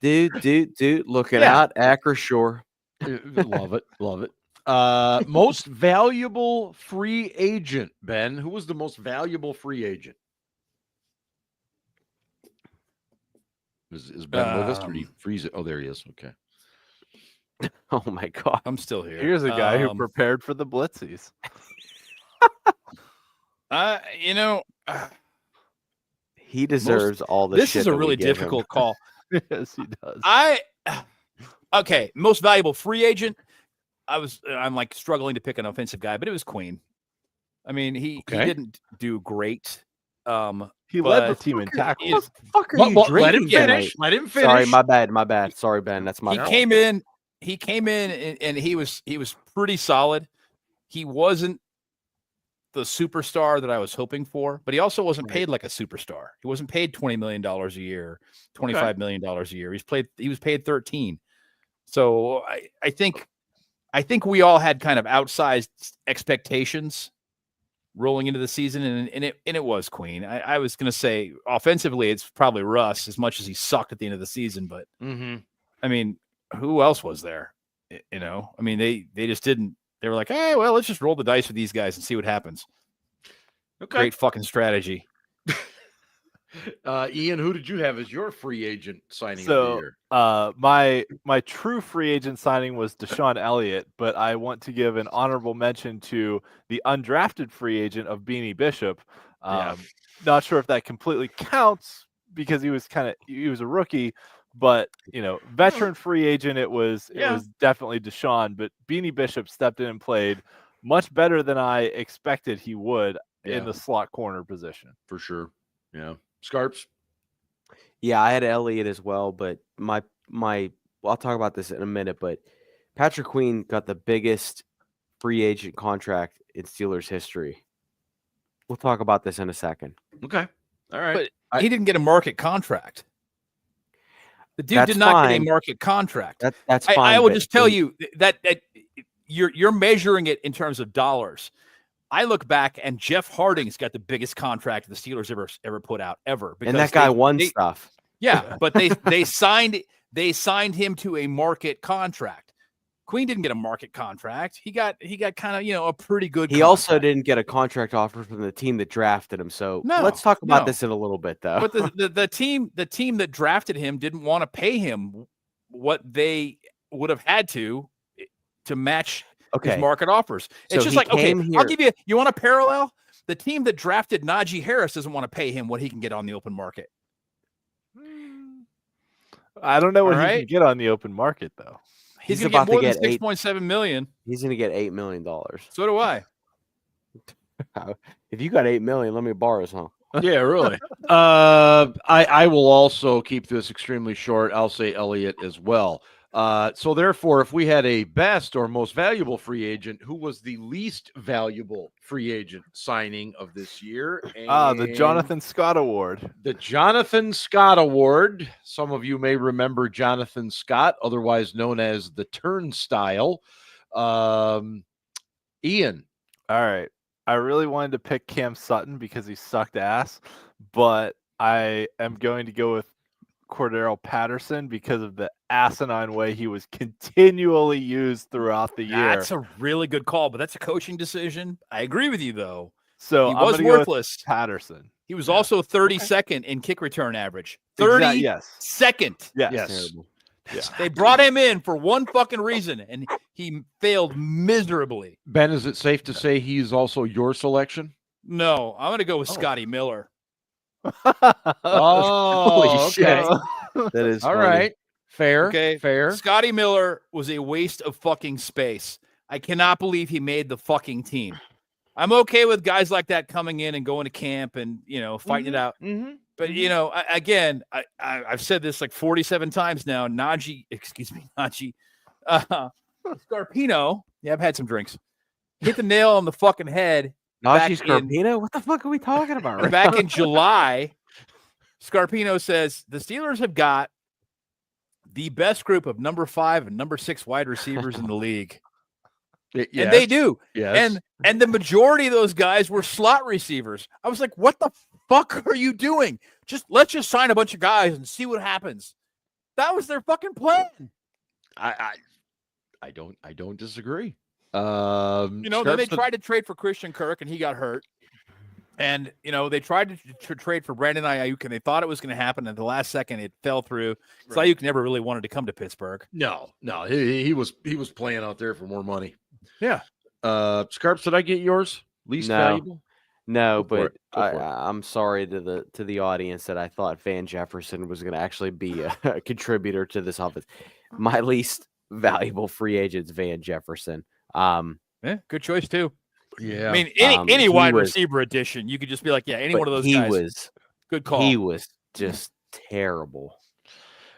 dude, looking out, Acrisure. Love it. Most valuable free agent, Ben. Who was the most valuable free agent? Is Ben with us, or did he freeze it? Oh, there he is. Okay. Oh my God, I'm still here. Here's a guy who prepared for the Blitzies. He deserves all the. This shit is a really difficult call. Yes, he does. Okay, most valuable free agent. I'm struggling to pick an offensive guy, but it was Queen. I mean, he didn't do great. He led the team in tackles. What the fuck are you drinking? Let him finish. Sorry, my bad. Sorry, Ben. That's my fault. He came in and he was pretty solid. He wasn't the superstar that I was hoping for, but he also wasn't paid like a superstar. He wasn't paid $20 million a year, $25 million a year. He was paid 13. So I think we all had kind of outsized expectations rolling into the season, and it was Queen. I was going to say offensively, it's probably Russ as much as he sucked at the end of the season, but I mean, who else was there? I mean, they just didn't. They were like, hey, well, let's just roll the dice with these guys and see what happens. Okay, great fucking strategy. Ian, who did you have as your free agent signing of the year? My true free agent signing was Deshaun Elliott, but I want to give an honorable mention to the undrafted free agent of Beanie Bishop. Not sure if that completely counts because he was a rookie, but veteran free agent. It was definitely Deshaun, but Beanie Bishop stepped in and played much better than I expected he would in the slot corner position. For sure. Yeah. Scarps. Yeah, I had Elliott as well, but I'll talk about this in a minute, but Patrick Queen got the biggest free agent contract in Steelers history. We'll talk about this in a second. Okay. All right. But he didn't get a market contract. The dude did not get a market contract. That's fine. I will just tell you that you're measuring it in terms of dollars. I look back and Jeff Harding's got the biggest contract the Steelers ever put out ever. And that guy won stuff. Yeah, but they signed him to a market contract. Queen didn't get a market contract. He got kind of a pretty good. He also didn't get a contract offer from the team that drafted him. So let's talk about this in a little bit, though. But the team that drafted him didn't want to pay him what they would have had to to match Okay. his market offers. It's So just he like, okay, came I'll here- give you want a parallel? The team that drafted Najee Harris doesn't want to pay him what he can get on the open market. I don't know what All he right. can get on the open market though. He's He's going to about get more to than get $6.7 million. He's going to get $8 million. So do I. If you got $8 million, let me borrow some. Yeah, really. I will also keep this extremely short. I'll say Elliott as well. So therefore, if we had a best or most valuable free agent, who was the least valuable free agent signing of this year? The Jonathan Scott Award. The Jonathan Scott Award. Some of you may remember Jonathan Scott, otherwise known as the Turnstile. Ian. All right. I really wanted to pick Cam Sutton because he sucked ass, but I am going to go with Cordero Patterson because of the asinine way he was continually used throughout the year. That's a really good call, but that's a coaching decision. I agree with you, though. So He I'm was gonna go with worthless. Patterson. He was also 32nd in kick return average. 32nd. Yes. Yes. Terrible. They brought him in for one fucking reason, and he failed miserably. Ben, is it safe to say he's also your selection? No, I'm going to go with Scotty Miller. Oh, Holy shit. That is All funny. right. Fair. Okay. Fair. Scotty Miller was a waste of fucking space. I cannot believe he made the fucking team. I'm okay with guys like that coming in and going to camp and, fighting it out. Mm-hmm. But, I've said this like 47 times now. Najee. Scarpino. Yeah, I've had some drinks. Hit the nail on the fucking head. Najee Scarpino? What the fuck are we talking about? Right Back now? in July, Scarpino says the Steelers have got the best group of number 5 and number 6 wide receivers in the league. Yes. And they do. Yes. And the majority of those guys were slot receivers. I was like, what the fuck are you doing? Let's just sign a bunch of guys and see what happens. That was their fucking plan. I don't disagree. Then they tried to trade for Christian Kirk and he got hurt. And, they tried to trade for Brandon Ayuk and they thought it was going to happen. At the last second, it fell through. So Right. Ayuk never really wanted to come to Pittsburgh. No, he was playing out there for more money. Yeah. Scarps, did I get yours? Least No. valuable? No, Go for but it. Go for it. I'm sorry to the audience that I thought Van Jefferson was going to actually be a contributor to this offense. My least valuable free agent's Van Jefferson. Yeah, good choice too. Yeah. I mean, any he wide was- receiver addition, you could just be like, yeah, any but one of those he guys. was Good call. He was just terrible.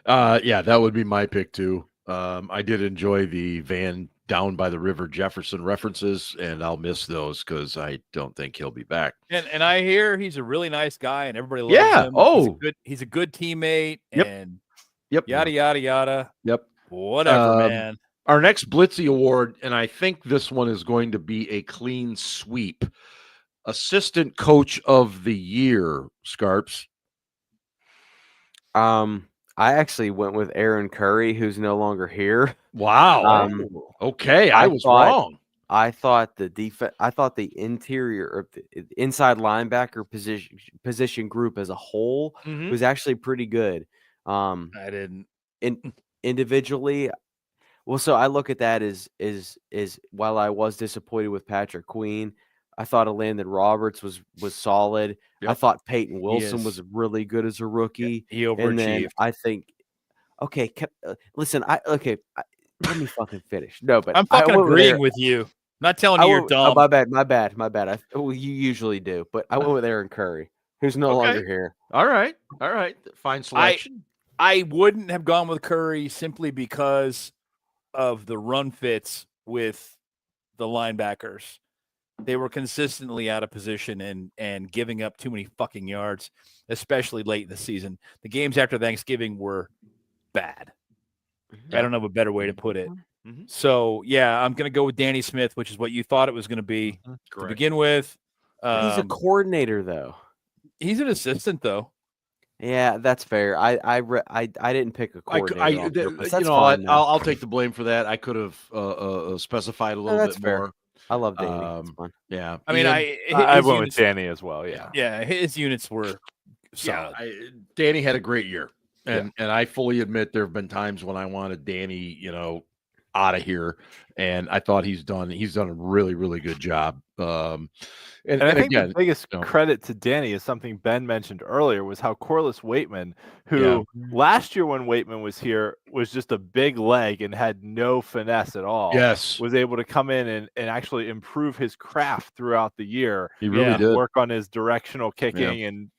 Yeah, that would be my pick too. I did enjoy the Van down by the river Jefferson references, and I'll miss those because I don't think he'll be back. And I hear he's a really nice guy, and everybody loves Yeah. him. Oh. he's a good teammate, Yep. and Yep. yada yada yada. Yep. Whatever, man. Our next Blitzy Award, and I think this one is going to be a clean sweep. Assistant Coach of the Year, Scarps. I actually went with Aaron Curry, who's no longer here. Wow. Okay, I was wrong. I thought the interior or the inside linebacker position group as a whole Mhm. was actually pretty good. I didn't. Individually, well, so I look at that as while I was disappointed with Patrick Queen, I thought Landon Roberts was solid. I Yep. thought Peyton Wilson is. was really good as a rookie. He And then overachieved. I think, okay, listen, let me fucking finish. No, but I'm I fucking went with agreeing Aaron- with you. Not telling I you you're went- dumb. my bad. You usually do, but I went with Aaron Curry, who's no Okay. longer here. All right. Fine selection. I wouldn't have gone with Curry simply because of the run fits with the linebackers. They were consistently out of position and giving up too many fucking yards, especially late in the season. The games after Thanksgiving were bad. I don't know a better way to put it. Mhm. So, yeah, I'm going to go with Danny Smith, which is what you thought it was going to be to Correct. begin with. He's a coordinator, though. He's an assistant, though. Yeah, that's fair. I didn't pick a coordinator. on purpose. That's fine, though. I'll take the blame for that. I could have specified a little that's bit fair. more. I love Danny. It's fun. Yeah. I mean, Ian? I his went with units- Danny as well. Yeah. Yeah, his units were Yeah, solid. Danny had a great year, and I fully admit there have been times when I wanted Danny, out of here. And I thought he's done a really, really good job. And I think again, the biggest credit to Danny is something Ben mentioned earlier, was how Corliss Waitman, who last year when Waitman was here was just a big leg and had no finesse at all. Yes. Was able to come in and actually improve his craft throughout the year. He really did. Work on his directional kicking and,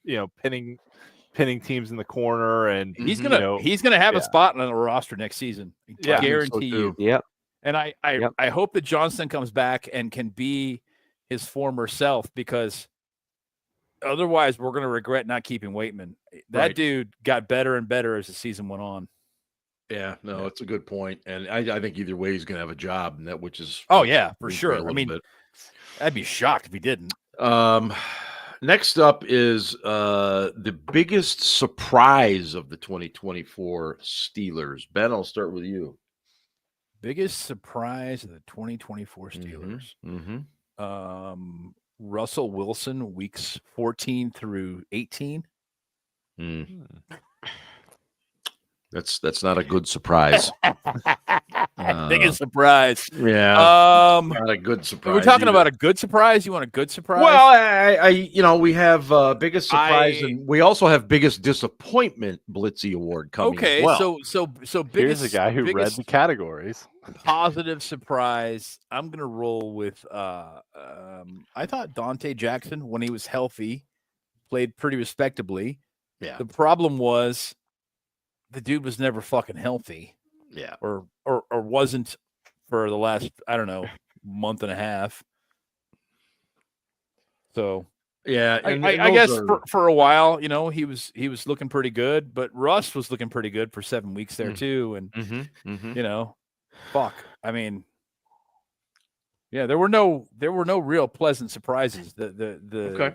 pinning teams in the corner. And he's gonna have a spot on the roster next season. I guarantee you. Yep. And I hope that Johnston comes back and can be his former self, because otherwise we're going to regret not keeping Waitman. That dude got better and better as the season went on. Yeah, no, it's a good point. And I think either way he's going to have a job, and which is for sure. I mean, I'd be shocked if he didn't. Next up is the biggest surprise of the 2024 Steelers. Ben, I'll start with you. Biggest surprise of the 2024 Steelers. Russell Wilson, weeks 14 through 18. That's not a good surprise. Biggest surprise. Yeah. Not a good surprise. We're talking about a good surprise. You want a good surprise? Well, we have biggest surprise, and we also have biggest disappointment Blitzies Award coming. Okay, as well. so biggest. Here's a guy who read the categories. Positive surprise. I'm gonna roll with. I thought Dante Jackson, when he was healthy, played pretty respectably. Yeah. The problem was, the dude was never fucking healthy. Yeah. Or wasn't for the last, I don't know, month and a half. So yeah, I guess for a while, he was looking pretty good, but Russ was looking pretty good for 7 weeks there too. And fuck. I mean, yeah, there were no real pleasant surprises. The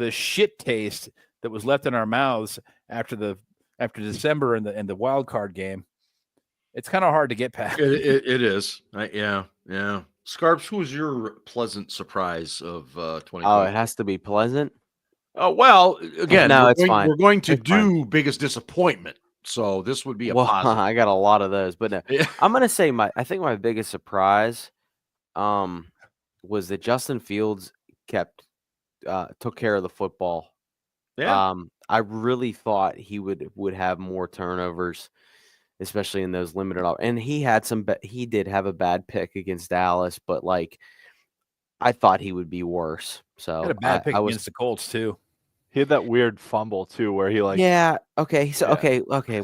shit taste that was left in our mouths after December and the wild card game, it's kind of hard to get past. It is. Yeah. Scarps, who was your pleasant surprise of 2020? Oh, it has to be pleasant. Oh, well, again, it's fine. We're going to do biggest disappointment. So this would be a positive. I got a lot of those, but no, I'm going to say I think my biggest surprise was that Justin Fields took care of the football. Yeah. I really thought he would have more turnovers, especially in those limited. And he had he did have a bad pick against Dallas, but I thought he would be worse. So he had a bad pick against the Colts too. He had that weird fumble too, where he okay,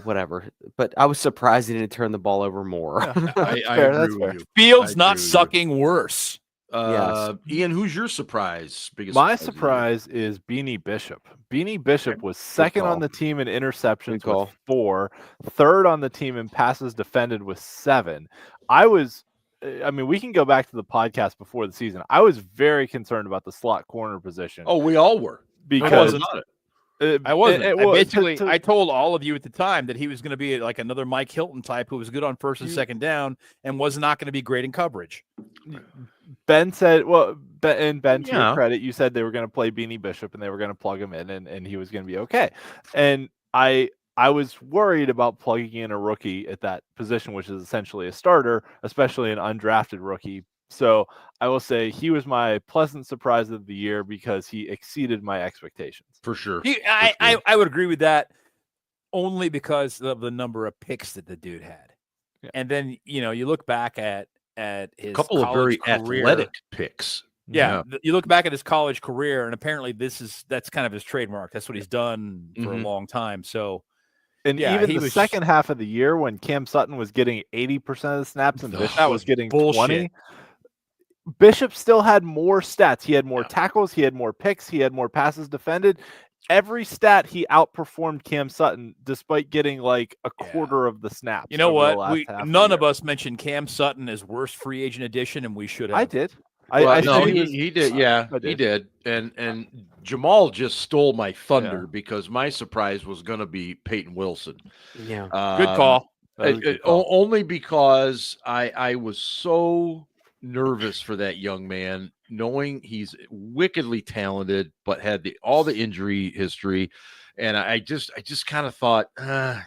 whatever. But I was surprised he didn't turn the ball over more. I agree with you. Fields not sucking worse. Ian, who's your surprise? My surprise is Beanie Bishop. Beanie Bishop was second on the team in interceptions with 4, third on the team in passes defended with 7. We can go back to the podcast before the season. I was very concerned about the slot corner position. Oh, we all were. Because I wasn't on it. I wasn't. I told all of you at the time that he was going to be like another Mike Hilton type who was good on first and second down and was not going to be great in coverage. Ben said, Ben, to your credit, you said they were going to play Beanie Bishop and they were going to plug him in and he was going to be okay. And I was worried about plugging in a rookie at that position, which is essentially a starter, especially an undrafted rookie. So I will say he was my pleasant surprise of the year because he exceeded my expectations. For sure. I would agree with that, only because of the number of picks that the dude had. Yeah. And then, you look back at his couple of very athletic picks. Yeah. You look back at his college career, and apparently that's kind of his trademark. That's what he's done for a long time. So, and even the second half of the year when Cam Sutton was getting 80% of the snaps and Bishop was getting bullshit. 20, Bishop still had more stats. He had more tackles. He had more picks. He had more passes defended. Every stat he outperformed Cam Sutton, despite getting like a quarter of the snaps. You know what? None of us mentioned Cam Sutton as worst free agent addition, and we should have. I did. He did. Yeah, he did. And Jamal just stole my thunder because my surprise was going to be Peyton Wilson. Yeah, good call. Only because I was so nervous for that young man, knowing he's wickedly talented, but had all the injury history. And I just kind of thought, I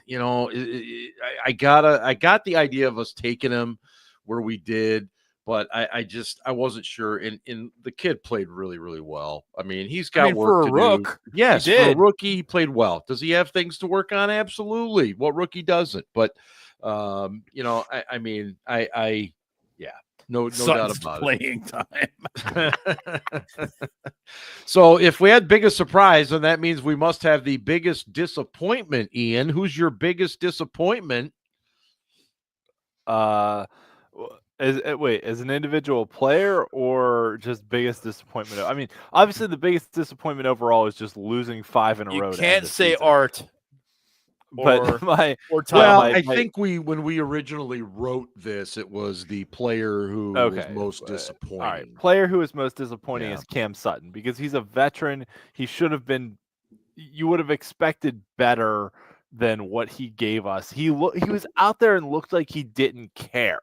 got the idea of us taking him where we did. But I wasn't sure. And the kid played really, really well. I mean, he's got work for a to rook, do. Yes, he for a did. rookie, he played well. Does he have things to work on? Absolutely. What rookie doesn't? But you know, I mean, yeah, no doubt about playing time. So if we had biggest surprise, then that means we must have the biggest disappointment. Ian, who's your biggest disappointment? As an individual player or just biggest disappointment? I mean, obviously the biggest disappointment overall is just losing 5 in a row. You can't say season. Art. But I think when we originally wrote this, it was the player who was most disappointing. All right, player who is most disappointing is Cam Sutton, because he's a veteran. He should have been. You would have expected better than what he gave us. He was out there and looked like he didn't care,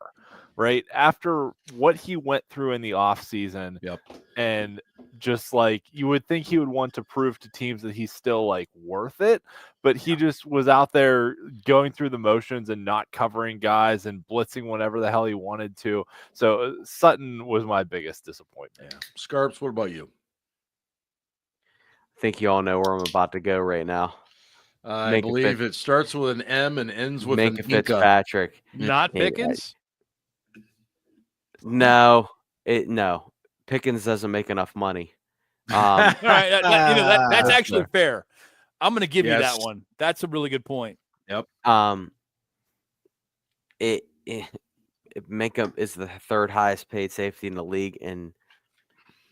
right? After what he went through in the offseason. Yep. And just like you would think he would want to prove to teams that he's still like worth it, but he just was out there going through the motions and not covering guys and blitzing whenever the hell he wanted to. So Sutton was my biggest disappointment. Yeah. Scarps, what about you? I think you all know where I'm about to go right now. I believe it starts with an M and ends with Minka an Inca. Fitzpatrick. Not Pickens? No. Pickens doesn't make enough money. All right, that's actually fair. I'm going to give you that one. That's a really good point. Yep. Minka is the third highest paid safety in the league, and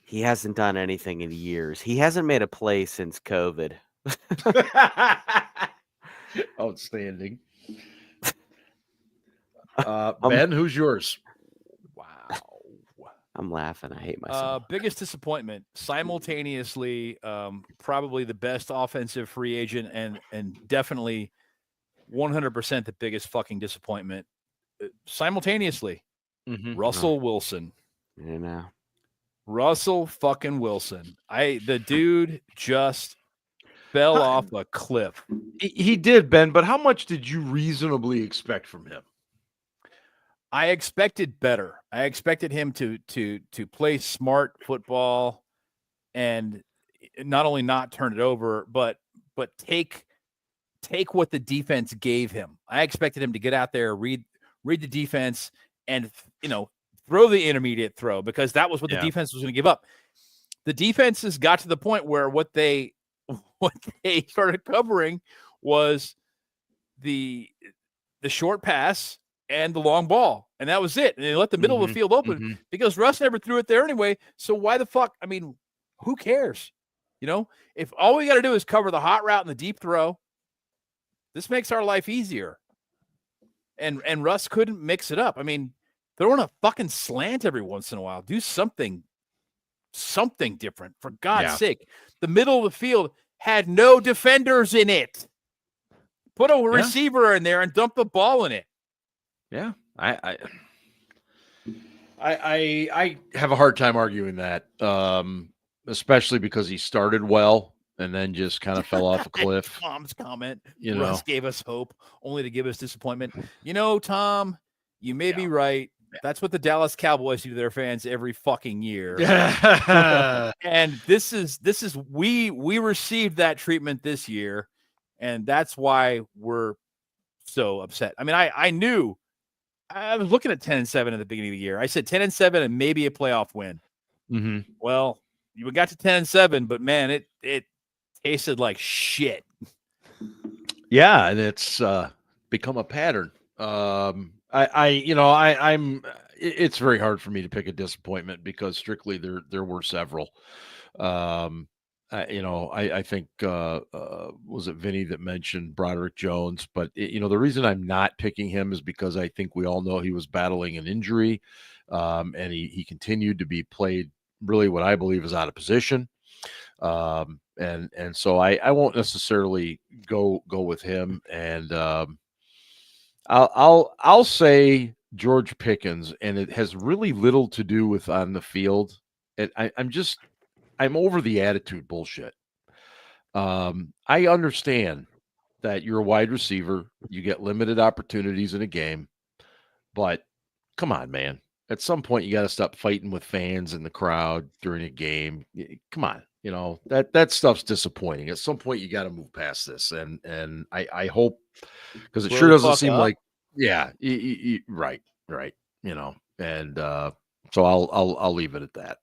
he hasn't done anything in years. He hasn't made a play since COVID. Outstanding. Ben, who's yours? Wow. I'm laughing. I hate myself. Biggest disappointment, simultaneously, probably the best offensive free agent and definitely 100% the biggest fucking disappointment. Simultaneously, Russell Wilson. You know. Russell fucking Wilson. The dude just fell off a cliff. He did, Ben, but how much did you reasonably expect from him? I expected better. I expected him to play smart football and not only not turn it over, but take what the defense gave him. I expected him to get out there, read the defense, and throw the intermediate throw, because that was what the defense was going to give up. The defenses got to the point where what they started covering was the short pass and the long ball, and that was it. And they let the middle of the field open because Russ never threw it there anyway. So why the fuck? I mean, who cares? If all we got to do is cover the hot route and the deep throw, this makes our life easier. And Russ couldn't mix it up. I mean, throw in a fucking slant every once in a while. Do something different, for God's sake. The middle of the field had no defenders in it. Put a receiver in there and dump the ball in it. Yeah, I have a hard time arguing that, especially because he started well and then just kind of fell off a cliff. Tom's comment, Russ gave us hope only to give us disappointment. Tom, you may be right. That's what the Dallas Cowboys do to their fans every fucking year. And this is we received that treatment this year, and that's why we're so upset. I mean, I knew. I was looking at 10-7 at the beginning of the year. I said 10-7 and maybe a playoff win. Well, you got to 10-7, but man, it tasted like shit. Yeah, and it's become a pattern. It's very hard for me to pick a disappointment because strictly there were several. I think was it Vinny that mentioned Broderick Jones, but the reason I'm not picking him is because I think we all know he was battling an injury, and he continued to be played really what I believe is out of position, and so I won't necessarily go with him, and I'll say George Pickens, and it has really little to do with on the field. I'm over the attitude bullshit. I understand that you're a wide receiver. You get limited opportunities in a game. But come on, man. At some point, you got to stop fighting with fans in the crowd during a game. Come on, that stuff's disappointing. At some point, you got to move past this, and I hope, because it sure doesn't seem like, right, and so I'll leave it at that.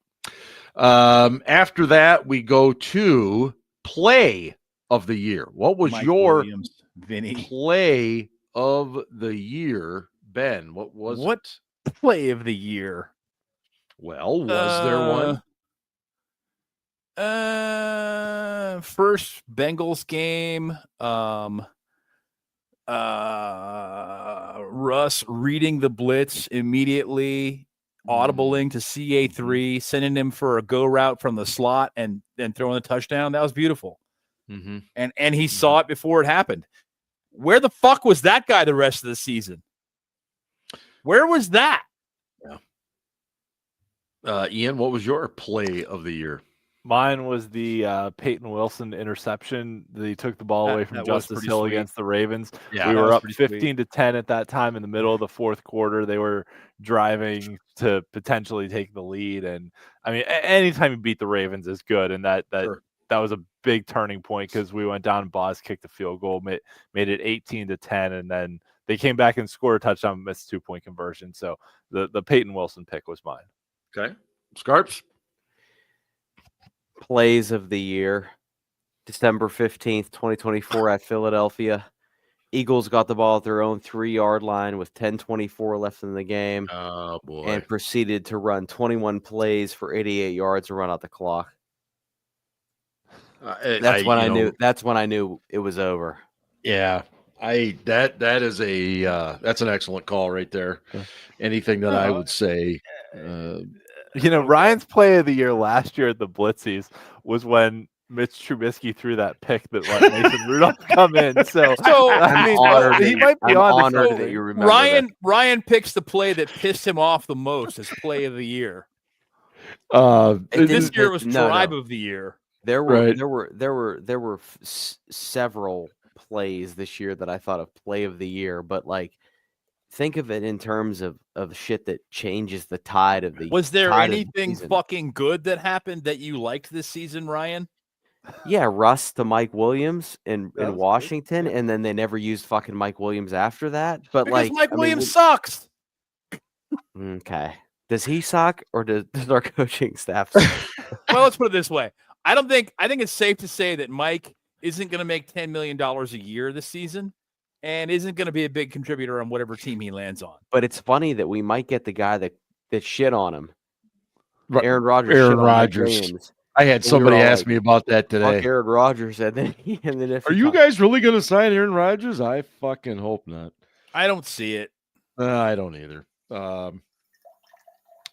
After that, we go to play of the year. What was your play of the year, Ben? What was play of the year? Well, was there one? First Bengals game. Russ reading the blitz immediately, audibling to CA3, sending him for a go route from the slot and throwing the touchdown. That was beautiful. Mm-hmm. And he saw it before it happened. Where the fuck was that guy the rest of the season? Where was that? Yeah. Ian, what was your play of the year? Mine was the Peyton Wilson interception. He took the ball away from Justice Hill against the Ravens. Yeah, we were up 15-10 at that time in the middle of the fourth quarter. They were driving to potentially take the lead. And I mean, anytime you beat the Ravens is good. And that was a big turning point, because we went down and Boz kicked the field goal, made it 18-10. And then they came back and scored a touchdown, missed 2-point conversion. So the Peyton Wilson pick was mine. Okay. Scarps? Plays of the year, December 15th, 2024 at Philadelphia. Eagles got the ball at their own 3-yard line with 10:24 left in the game. Oh, boy. And proceeded to run 21 plays for 88 yards and run out the clock. That's when I knew it was over. Yeah. That's an excellent call right there. Anything that I would say, Ryan's play of the year last year at the Blitzies was when Mitch Trubisky threw that pick that let Mason Rudolph come in. So I mean, he might be honored that you remember. Ryan picks the play that pissed him off the most as play of the year. This year was tribe of the year. There were several plays this year that I thought of play of the year, but like, think of it in terms of shit that changes the tide of the. Was there anything fucking good that happened that you liked this season, Ryan? Yeah, Russ to Mike Williams in Washington, and then they never used fucking Mike Williams after that. But because Mike Williams sucks. Okay, does he suck, or does our coaching staff suck? Well, let's put it this way: I think it's safe to say that Mike isn't going to make $10 million a year this season, and isn't going to be a big contributor on whatever team he lands on. But it's funny that we might get the guy that shit on him. Aaron Rodgers. Aaron Rodgers. I had somebody ask me about that today. Fuck Aaron Rodgers, and then are you guys really going to sign Aaron Rodgers? I fucking hope not. I don't see it. I don't either.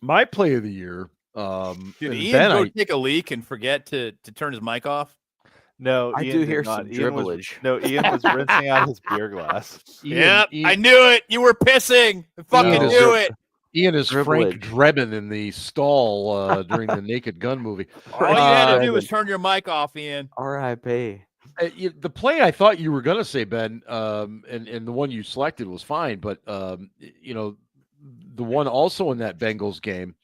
My play of the year. Did Ian go take a leak and forget to turn his mic off? No, I do hear some dribblage. Ian was rinsing out his beer glass. Ian, I knew it. You were pissing. I fucking knew it. Ian is Frank Drebin in the stall during the Naked Gun movie. All you had to do was turn your mic off, Ian. R.I.P. The play I thought you were going to say, Ben, and the one you selected was fine, but the one also in that Bengals game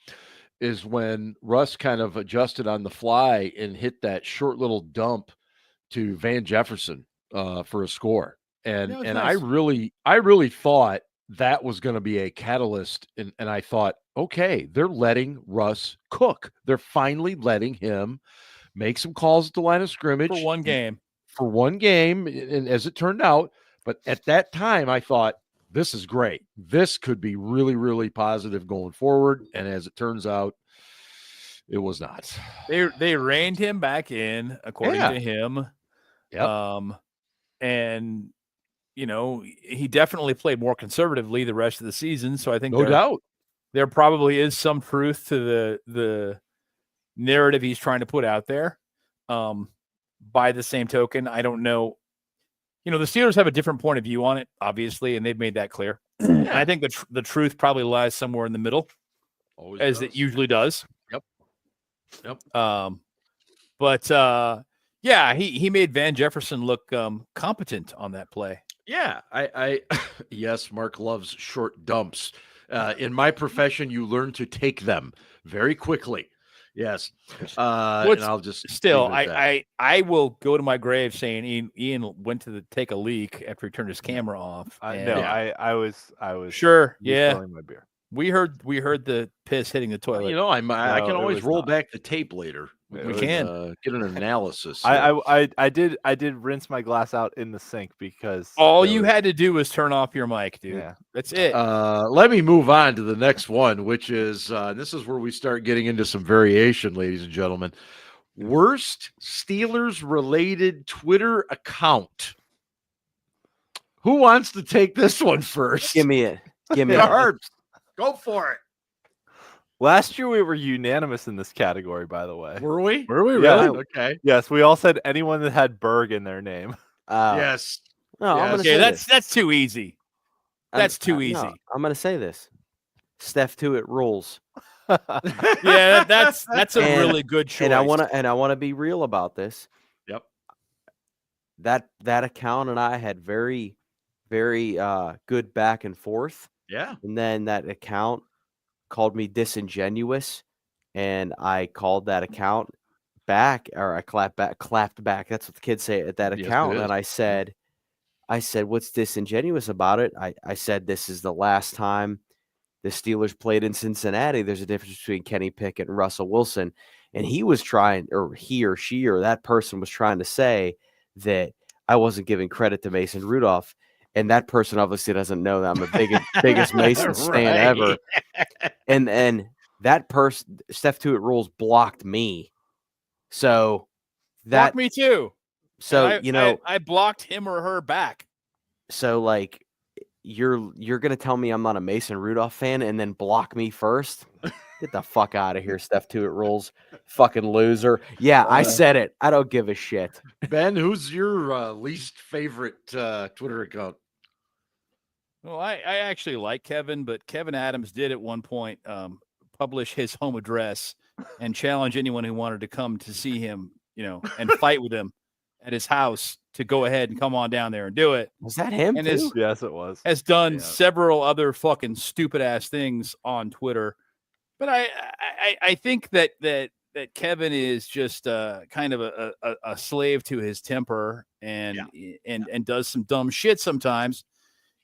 is when Russ kind of adjusted on the fly and hit that short little dump to Van Jefferson for a score. And nice. I really thought that was going to be a catalyst. And I thought, okay, they're letting Russ cook. They're finally letting him make some calls at the line of scrimmage. For one game. And as it turned out, but at that time I thought, this is great. This could be really, really positive going forward. And as it turns out, it was not. They reined him back in, according to him. Yep. And he definitely played more conservatively the rest of the season. So I think no doubt there probably is some truth to the narrative he's trying to put out there. By the same token, I don't know. The Steelers have a different point of view on it, obviously, and they've made that clear. And I think the truth probably lies somewhere in the middle, it usually does. Yep. But he made Van Jefferson look competent on that play. Yeah, I yes, Mark loves short dumps. In my profession, you learn to take them very quickly. Yes. And I'll just still, I will go to my grave saying Ian went to take a leak after he turned his camera off. I was sure. Yeah. refilling my beer. We heard the piss hitting the toilet. I can always roll back the tape later. We can get an analysis. I did rinse my glass out in the sink because all you had to do was turn off your mic, dude. Yeah. That's it. Let me move on to the next one, which is this is where we start getting into some variation, ladies and gentlemen. Worst Steelers related Twitter account. Who wants to take this one first? Give me it. Give me it. Herbs. Go for it. Last year we were unanimous in this category, by the way. Were we? Were we really? Yeah. Okay. Yes, we all said anyone that had Berg in their name. Yes. No, I'm gonna okay, say that's too easy. That's too easy. No, I'm gonna say this. Steph to it rules. Yeah, that's a really good choice. And I wanna be real about this. Yep. That account and I had very, very good back and forth. Yeah. And then that account called me disingenuous, and I called that account back, or I clapped back. That's what the kids say at that account. Yes, and I said, what's disingenuous about it? I said, this is the last time the Steelers played in Cincinnati. There's a difference between Kenny Pickett and Russell Wilson. And he was trying, or he or she or that person was trying to say that I wasn't giving credit to Mason Rudolph. And that person obviously doesn't know that I'm the biggest Mason stan ever. And that person, Steph to it rules, blocked me. So that blocked me too. So I blocked him or her back. So like you're gonna tell me I'm not a Mason Rudolph fan and then block me first? Get the fuck out of here, Steph to it rules. Fucking loser. Yeah, I said it. I don't give a shit. Ben, who's your least favorite Twitter account? Well, I actually like Kevin, but Kevin Adams did at one point publish his home address and challenge anyone who wanted to come to see him, and fight with him at his house to go ahead and come on down there and do it. Was that him? And too? Yes, it was. Has done several other fucking stupid ass things on Twitter. But I think that Kevin is just kind of a slave to his temper and does some dumb shit sometimes,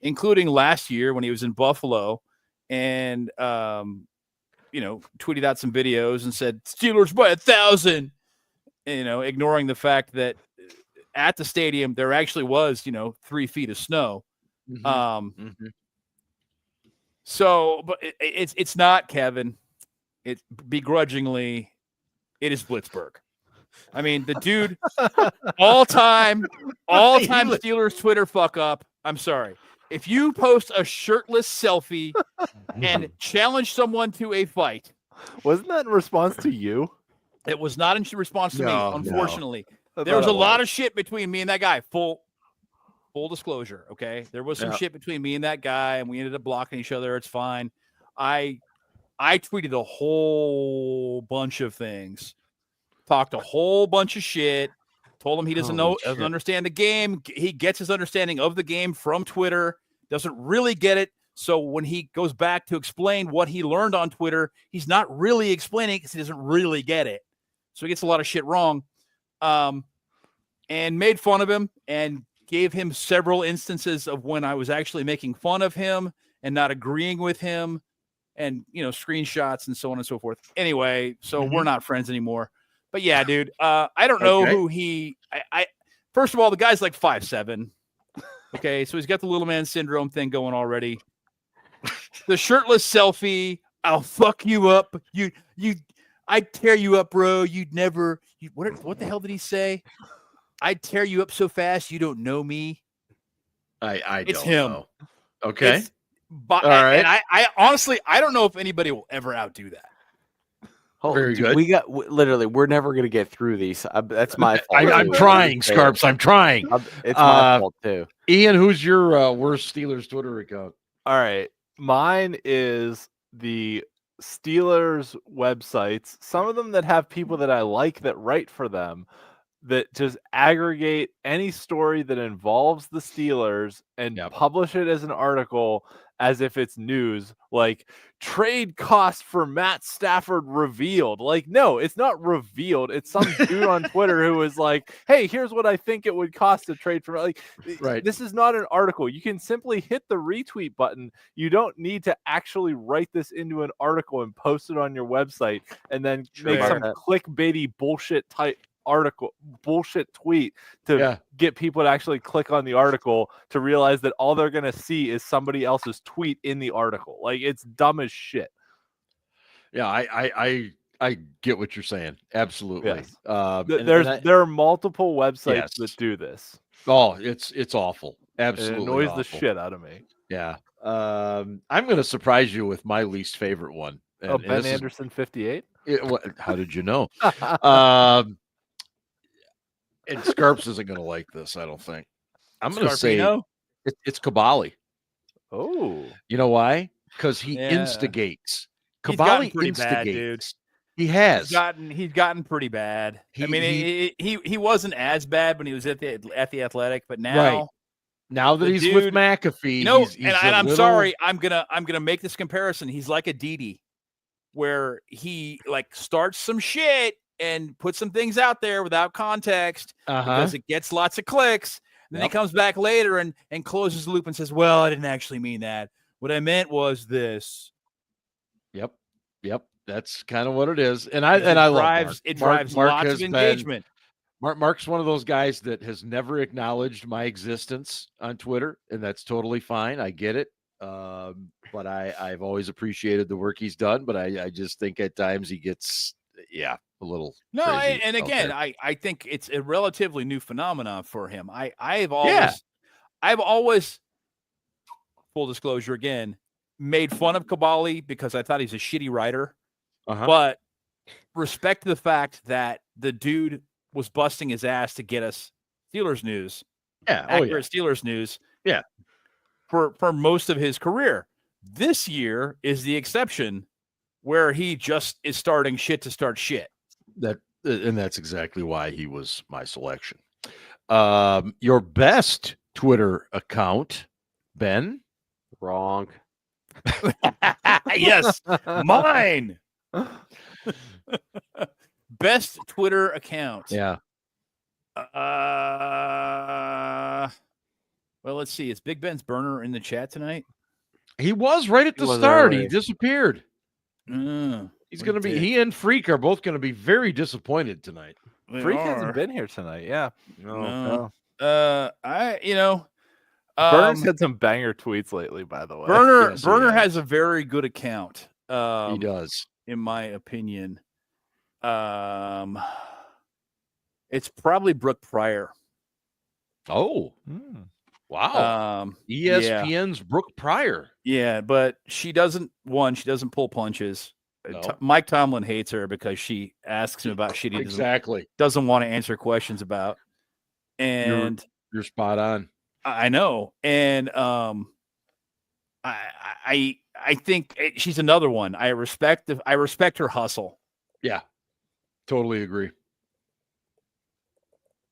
including last year when he was in Buffalo and tweeted out some videos and said Steelers by 1,000, ignoring the fact that at the stadium there actually was 3 feet of snow. So, but it's not Kevin. It begrudgingly, it is Blitzberg. I mean, the dude, all time Steelers Twitter fuck up. I'm sorry. If you post a shirtless selfie and challenge someone to a fight, wasn't that in response to you? It was not in response to me, unfortunately. There was a lot of shit between me and that guy. Full disclosure, okay? There was some shit between me and that guy, and we ended up blocking each other. It's fine. I tweeted a whole bunch of things, talked a whole bunch of shit, told him he doesn't understand the game. He gets his understanding of the game from Twitter, doesn't really get it. So when he goes back to explain what he learned on Twitter, he's not really explaining because he doesn't really get it. So he gets a lot of shit wrong, and made fun of him and gave him several instances of when I was actually making fun of him and not agreeing with him, and screenshots and so on and so forth. Anyway, so we're not friends anymore. But yeah, dude, I don't know who he. I first of all, the guy's like 5'7". Okay, so he's got the little man syndrome thing going already. The shirtless selfie. I'll fuck you up. I'd tear you up, bro. You'd never. What the hell did he say? I'd tear you up so fast you don't know me. It's don't him. Know. Okay. All right. And I honestly, I don't know if anybody will ever outdo that. Very good. We're never going to get through these. That's my fault. I'm trying, Scarps. I'm trying. It's my fault too. Ian, who's your worst Steelers Twitter account? All right. Mine is the Steelers websites, some of them that have people that I like that write for them, that just aggregate any story that involves the Steelers and publish it as an article as if it's news, like trade cost for Matt Stafford revealed. Like, no, it's not revealed. It's some dude on Twitter who was like, hey, here's what I think it would cost to trade for. Like, right. This is not an article. You can simply hit the retweet button. You don't need to actually write this into an article and post it on your website and then make some clickbaity bullshit type bullshit tweet to get people to actually click on the article to realize that all they're going to see is somebody else's tweet in the article. Like, it's dumb as shit. Yeah, I get what you're saying. Absolutely. Yes. There are multiple websites that do this. Oh, it's awful. Absolutely. It annoys awful. the shit out of me. Yeah. I'm going to surprise you with my least favorite one. And, Ben Anderson 58? How did you know? And Scarps isn't going to like this, I don't think. I'm going to say it's Kabali. Oh. You know why? Because he instigates. Kabali instigates. Bad, dude. He has. He's gotten pretty bad. He wasn't as bad when he was at the Athletic, but now now that he's with McAfee, I'm sorry, I'm gonna make this comparison. He's like a DD, where he like starts some shit and puts some things out there without context because it gets lots of clicks. And then he comes back later and closes the loop and says, well, I didn't actually mean that. What I meant was this. Yep. That's kind of what it is. And I love Mark. It drives lots of engagement. Mark's one of those guys that has never acknowledged my existence on Twitter, and that's totally fine. I get it. But I've always appreciated the work he's done, but I just think at times he gets a little crazy. And again, I think it's a relatively new phenomenon for him. I've always, full disclosure again, made fun of Kabali because I thought he's a shitty writer. But respect the fact that the dude was busting his ass to get us Steelers news. Accurate Steelers news. Yeah. For most of his career. This year is the exception where he just is starting shit to start shit. And that's exactly why he was my selection. Your best Twitter account, Ben? Wrong. Yes, mine. Best Twitter account. Yeah. Well, let's see. Is Big Ben's burner in the chat tonight? He was right at the start. He disappeared. He's going to be. He and Freak are both going to be very disappointed tonight. Freak hasn't been here tonight. Yeah. No. Burner's had some banger tweets lately, by the way. Burner has a very good account. He does, in my opinion. It's probably Brooke Pryor. Oh, wow! ESPN's Brooke Pryor. Yeah, but she doesn't pull punches. No. Mike Tomlin hates her because she asks him about shit he doesn't want to answer questions about. And you're spot on. I know, and I think she's another one. I respect her hustle. Yeah, totally agree.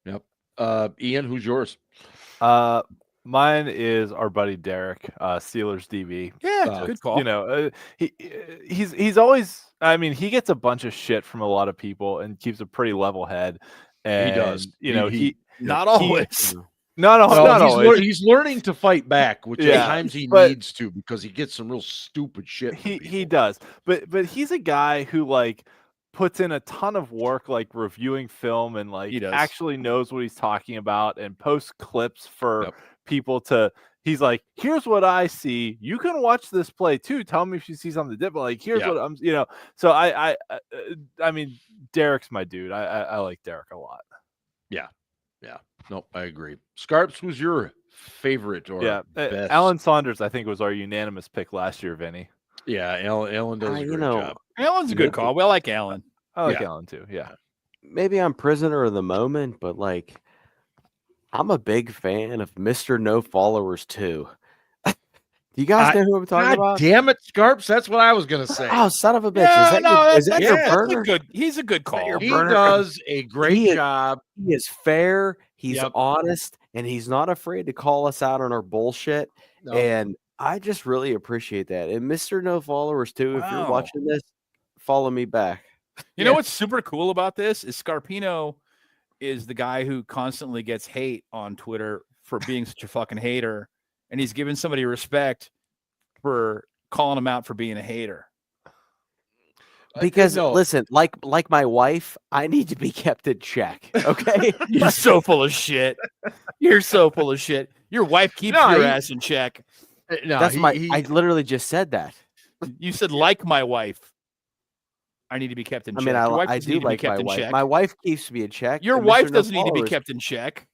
Yep. Ian, who's yours? Mine is our buddy Derek, Steelers DB. Yeah, good call. He's always. I mean, he gets a bunch of shit from a lot of people and keeps a pretty level head. And he does. He not always. Not always. He's learning to fight back, which at times he needs to because he gets some real stupid shit. He does, but he's a guy who like puts in a ton of work, like reviewing film and like actually knows what he's talking about and posts clips for people to. He's like, here's what I see. You can watch this play too. Tell me if you see something different. Like, here's what I'm. So I mean, Derek's my dude. I like Derek a lot. Yeah. Nope, I agree. Scarps, who's your favorite or best? Alan Saunders, I think, was our unanimous pick last year, Vinny. Yeah, Alan does a great job. Alan's a good call. We like Alan. I like Alan too. Yeah. Maybe I'm prisoner of the moment, but like, I'm a big fan of Mr. No Followers too. Do you guys know who I'm talking about? Damn it, Scarps. That's what I was going to say. Oh, son of a bitch. Is that your burner? He's a good call. He does a great job. He is fair. He's honest, and he's not afraid to call us out on our bullshit. No. And I just really appreciate that. And Mr. No Followers, too, if you're Wow. watching this, follow me back. You know what's super cool about this is Scarpino is the guy who constantly gets hate on Twitter for being such a fucking hater. And he's giving somebody respect for calling him out for being a hater. Because listen, like my wife, I need to be kept in check. Okay. You're so full of shit. You're so full of shit. Your wife keeps your ass in check. No, I literally just said that. You said like my wife. I need to be kept in check. I do like my wife. Check. My wife keeps me in check. Your wife doesn't need to be kept in check.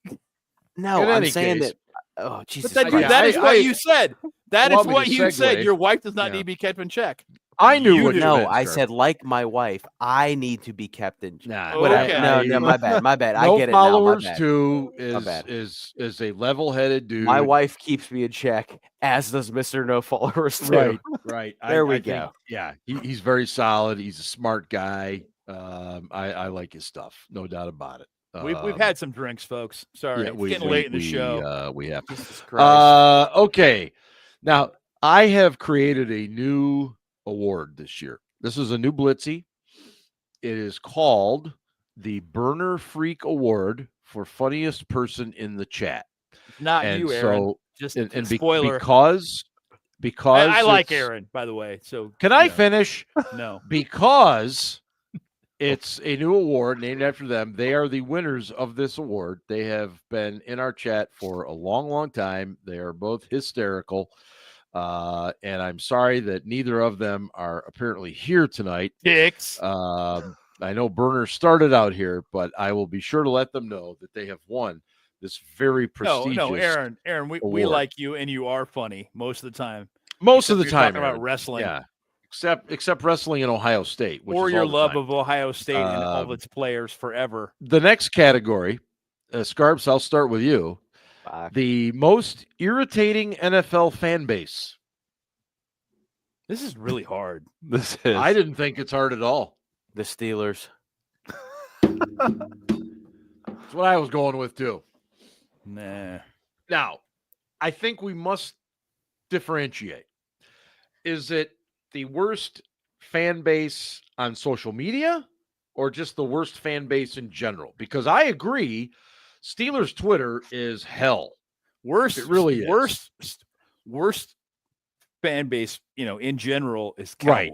No, I'm saying that. Oh, Jesus. But that is what you said. That is what you said. Your wife does not need to be kept in check. I knew what you meant. No, I said like my wife, I need to be kept in check. Nah, okay. No, my bad. I get it now. Followers too is a level-headed dude. My wife keeps me in check, as does Mr. No Followers too. Right. There we go. He's very solid. He's a smart guy. I like his stuff, no doubt about it. We've had some drinks, folks. Sorry, it's getting late in the show. We have. Jesus Christ. Okay, now I have created a new award this year. This is a new Blitzy. It is called the Burner Freak Award for funniest person in the chat. Not you, Aaron. Just spoiler. Because I like Aaron, by the way. So can I finish? No, because it's a new award named after them. They are the winners of this award. They have been in our chat for a long, long time. They are both hysterical. And I'm sorry that neither of them are apparently here tonight. Dicks. I know Burner started out here, but I will be sure to let them know that they have won this very prestigious. No, Aaron, we like you, and you are funny most of the time. Most of the time, talking about wrestling, yeah. Except wrestling in Ohio State, or your love of Ohio State and all of its players forever. The next category, Scarps, I'll start with you. The most irritating NFL fan base. This is really hard. This is. I didn't think it's hard at all. The Steelers. That's what I was going with too. Nah. Now, I think we must differentiate. Is it the worst fan base on social media or just the worst fan base in general? Because I agree, Steelers Twitter is hell. Worst, it really is. Worst fan base, in general is Cowboys. Right.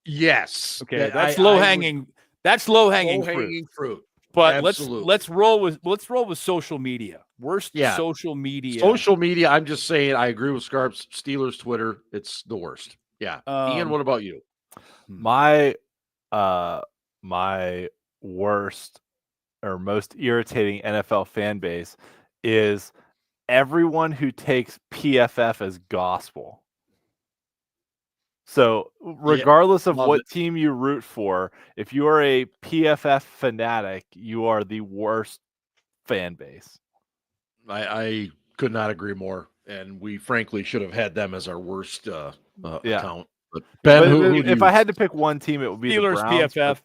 Yes. Okay, that's low hanging. That's low hanging fruit. But let's roll with social media. Worst social media. Social media. I'm just saying. I agree with Scarps. Steelers Twitter. It's the worst. Yeah. Ian, what about you? My worst or most irritating NFL fan base is everyone who takes PFF as gospel. So regardless of what team you root for, if you are a PFF fanatic, you are the worst fan base. I could not agree more. And we frankly should have had them as our worst account. But Ben, if I had to pick one team, it would be Steelers, the Browns, PFF.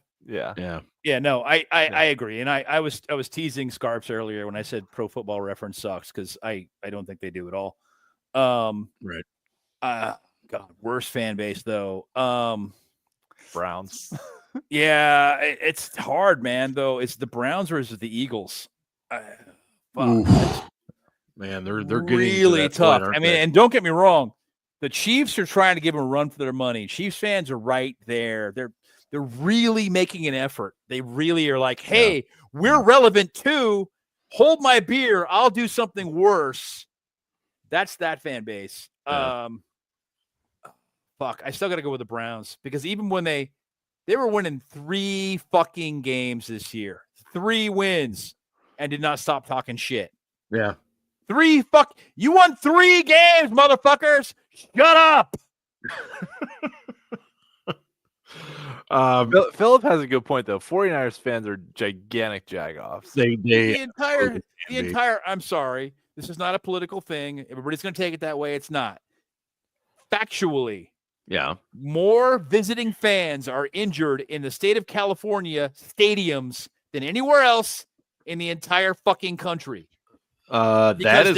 Yeah. No, I agree. And I was teasing Scarps earlier when I said Pro Football Reference sucks because I don't think they do at all. Right. God, worst fan base though. Browns. Yeah, it's hard, man. Though it's the Browns or is it the Eagles? Man, they're getting really tough. I mean, and don't get me wrong, the Chiefs are trying to give them a run for their money. Chiefs fans are right there. They're really making an effort. They really are like, hey, we're relevant too. Hold my beer. I'll do something worse. That's that fan base. Fuck, I still got to go with the Browns because even when they were winning 3 fucking games this year, 3 wins, and did not stop talking shit. Yeah. You won 3 games, motherfuckers. Shut up. Philip has a good point though. 49ers fans are gigantic jagoffs. The entire I'm sorry. This is not a political thing. Everybody's going to take it that way. It's not. Factually. Yeah. More visiting fans are injured in the state of California stadiums than anywhere else in the entire fucking country. That is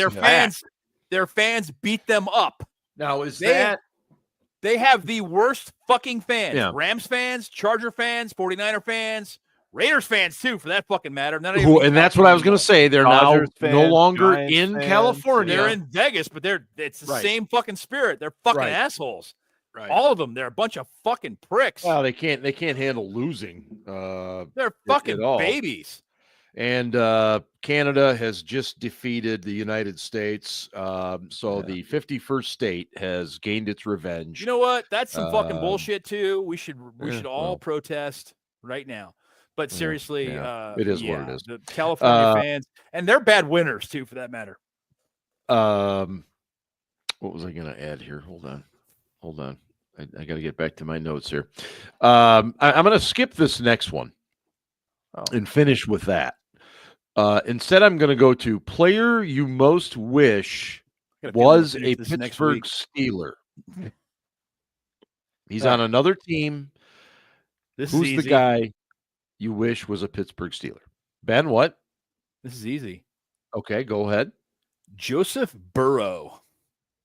their fans beat them up. Now, is they have the worst fucking fans. Yeah. Rams fans, Charger fans, 49er fans, Raiders fans too, for that fucking matter. And that's what I was going to say. They're Dodgers now fans, no longer Giants in fans, California. They're in Vegas, but it's the same fucking spirit. They're fucking assholes. Right. All of them. They're a bunch of fucking pricks. Well, they can't handle losing. They're fucking babies. And Canada has just defeated the United States. So the 51st state has gained its revenge. You know what? That's some fucking bullshit too. We should all protest right now. But seriously, it is what it is. The California fans, and they're bad winners too, for that matter. What was I going to add here? Hold on. I got to get back to my notes here. I'm going to skip this next one and finish with that. Instead, I'm going to go to player you most wish was a Pittsburgh Steeler. He's on another team. Who's the guy you wish was a Pittsburgh Steeler? Ben, what? This is easy. Okay, go ahead. Joseph Burrow.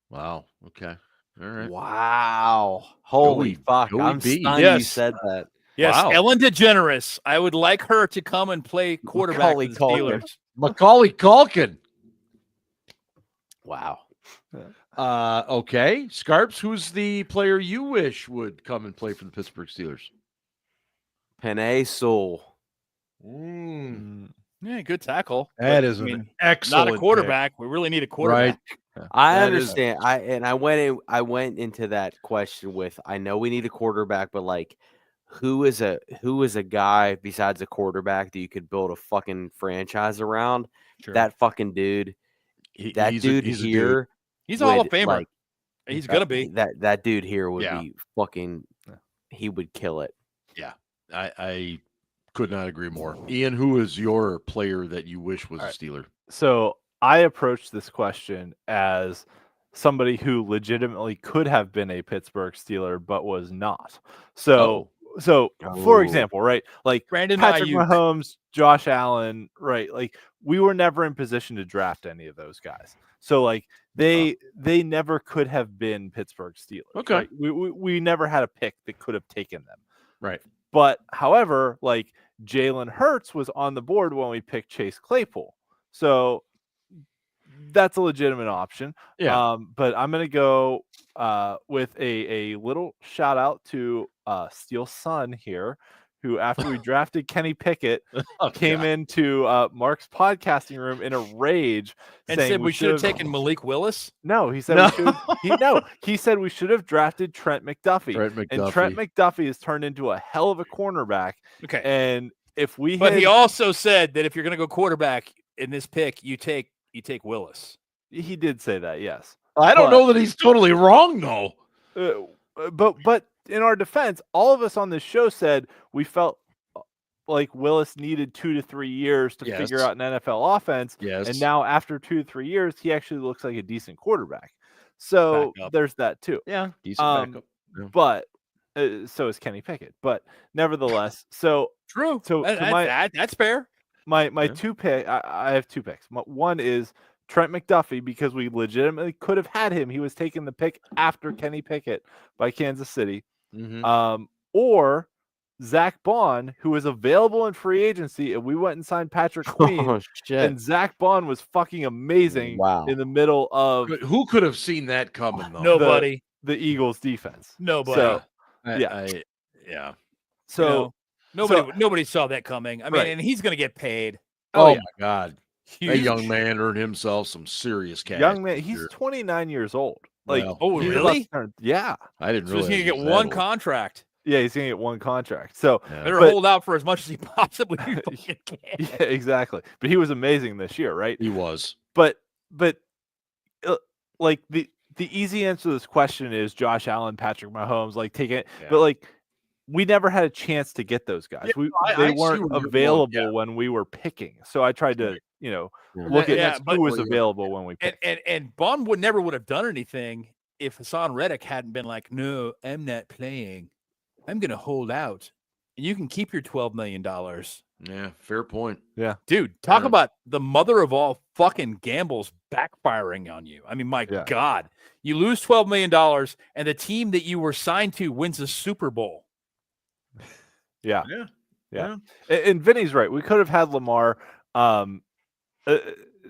Wow. Okay. All right. Wow. Holy fuck. I'm stunned you said that. Yes, wow. Ellen DeGeneres. I would like her to come and play quarterback for the Steelers. Macaulay Culkin. Wow. Okay. Scarps, who's the player you wish would come and play for the Pittsburgh Steelers? Penei Sewell. Yeah, good tackle. That is an excellent not a quarterback. Pick. We really need a quarterback. Right. I understand. I went into that question with, I know we need a quarterback, but like, who is a guy besides a quarterback that you could build a fucking franchise around? Sure. That fucking dude. He's a dude. He's a Hall of Famer. Like, he's gonna be. That dude here would be fucking. He would kill it. Yeah, I could not agree more. Ian, who is your player that you wish was a Steeler? So I approached this question as somebody who legitimately could have been a Pittsburgh Steeler but was not. So for example, right, like Brandon Patrick Mahomes, Josh Allen, right, like we were never in position to draft any of those guys. So like they never could have been Pittsburgh Steelers. Okay, right? We never had a pick that could have taken them. Right. But however, like Jalen Hurts was on the board when we picked Chase Claypool. So that's a legitimate option. Yeah. But I'm going to go with a little shout out to Steele's son here, who after we drafted Kenny Pickett came into Mark's podcasting room in a rage and said we should have taken Malik Willis. No, he said he said we should have drafted Trent McDuffie. And Trent McDuffie has turned into a hell of a cornerback. Okay. And if we he also said that if you're going to go quarterback in this pick, you take Willis. He did say that, yes. I don't know that he's totally wrong though. But in our defense, all of us on this show said we felt like Willis needed 2 to 3 years to figure out an NFL offense. Yes. And now after 2 to 3 years, he actually looks like a decent quarterback. So there's that too. Yeah. Decent backup. Yeah. But so is Kenny Pickett. But nevertheless, so true. So that's fair. My two pick, I have 2 picks. One is Trent McDuffie, because we legitimately could have had him. He was taking the pick after Kenny Pickett by Kansas City. Mm-hmm. Or Zach Bond, who was available in free agency, and we went and signed Patrick Queen. And Zach Bond was fucking amazing in the middle of. Who could have seen that coming, though? Nobody. The Eagles defense. Nobody. So, So nobody saw that coming. I mean, and he's going to get paid. Oh my God. Huge. That young man earned himself some serious cash. Young man, he's 29 years old. Like, really? Yeah. I didn't realize. So he's going to get one contract. Yeah, he's going to get one contract. So better hold out for as much as he possibly can. Yeah, exactly. But he was amazing this year, right? He was. But like the easy answer to this question is Josh Allen, Patrick Mahomes, like take it. Yeah. But like we never had a chance to get those guys. They weren't available when we were picking. So I tried to, look at who was available when we picked. And Bond never would have done anything if Hassan Reddick hadn't been like, no, I'm not playing. I'm going to hold out. And you can keep your $12 million. Yeah, fair point. Yeah. Dude, talk about the mother of all fucking gambles backfiring on you. I mean, my God. You lose $12 million, and the team that you were signed to wins a Super Bowl. Yeah. And Vinny's right. We could have had Lamar.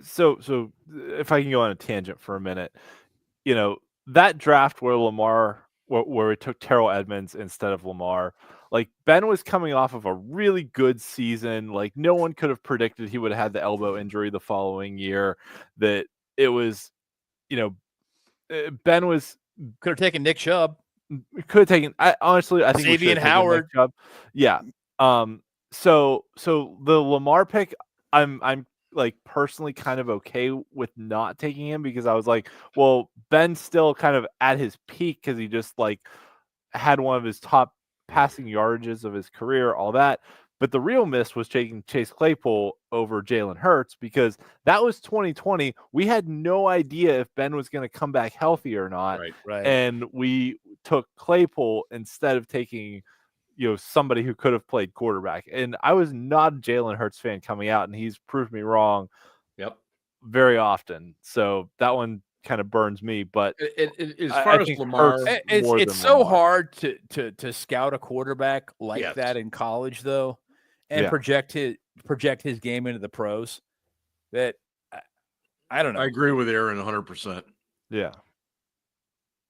So if I can go on a tangent for a minute, that draft where where we took Terrell Edmonds instead of Lamar, like Ben was coming off of a really good season. Like no one could have predicted he would have had the elbow injury the following year. That it was, Ben could have taken Nick Chubb. Could have taken. I think Xavier Howard. Nick Chubb. Yeah. So the Lamar pick, I'm like personally kind of okay with not taking him because I was like, well, Ben's still kind of at his peak because he just like had one of his top passing yardages of his career, all that. But the real miss was taking Chase Claypool over Jalen Hurts because that was 2020. We had no idea if Ben was going to come back healthy or not. Right. And we took Claypool instead of taking somebody who could have played quarterback. And I was not a Jalen Hurts fan coming out, and he's proved me wrong. Yep. Very often. So that one kind of burns me. But as far as Lamar, it's so hard to scout a quarterback like that in college, though, and project his game into the pros. That I don't know. I agree with Aaron 100%. Yeah.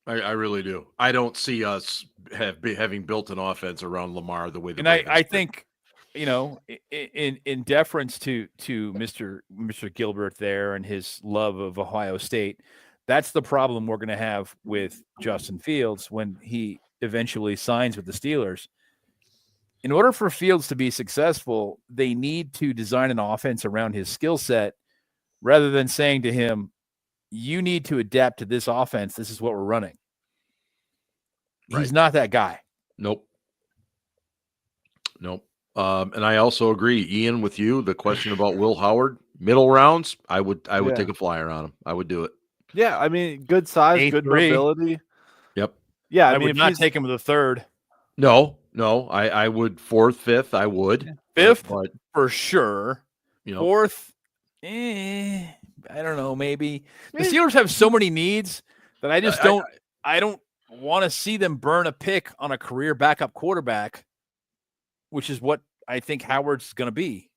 I really do. I don't see us having built an offense around Lamar the way that. And I think, in deference to Mr. Gilbert there and his love of Ohio State, that's the problem we're going to have with Justin Fields when he eventually signs with the Steelers. In order for Fields to be successful, they need to design an offense around his skill set rather than saying to him, you need to adapt to this offense. This is what we're running. Right. He's not that guy. Nope. And I also agree, Ian, with you. The question about Will Howard, middle rounds, I would take a flyer on him. I would do it. Yeah, I mean, good size, good mobility. Yep. Yeah, I would not take him with a third. No, I would fourth, fifth. I would fifth for sure. Fourth, I don't know. Maybe the Steelers have so many needs that I just don't. I don't want to see them burn a pick on a career backup quarterback, which is what I think Howard's going to be.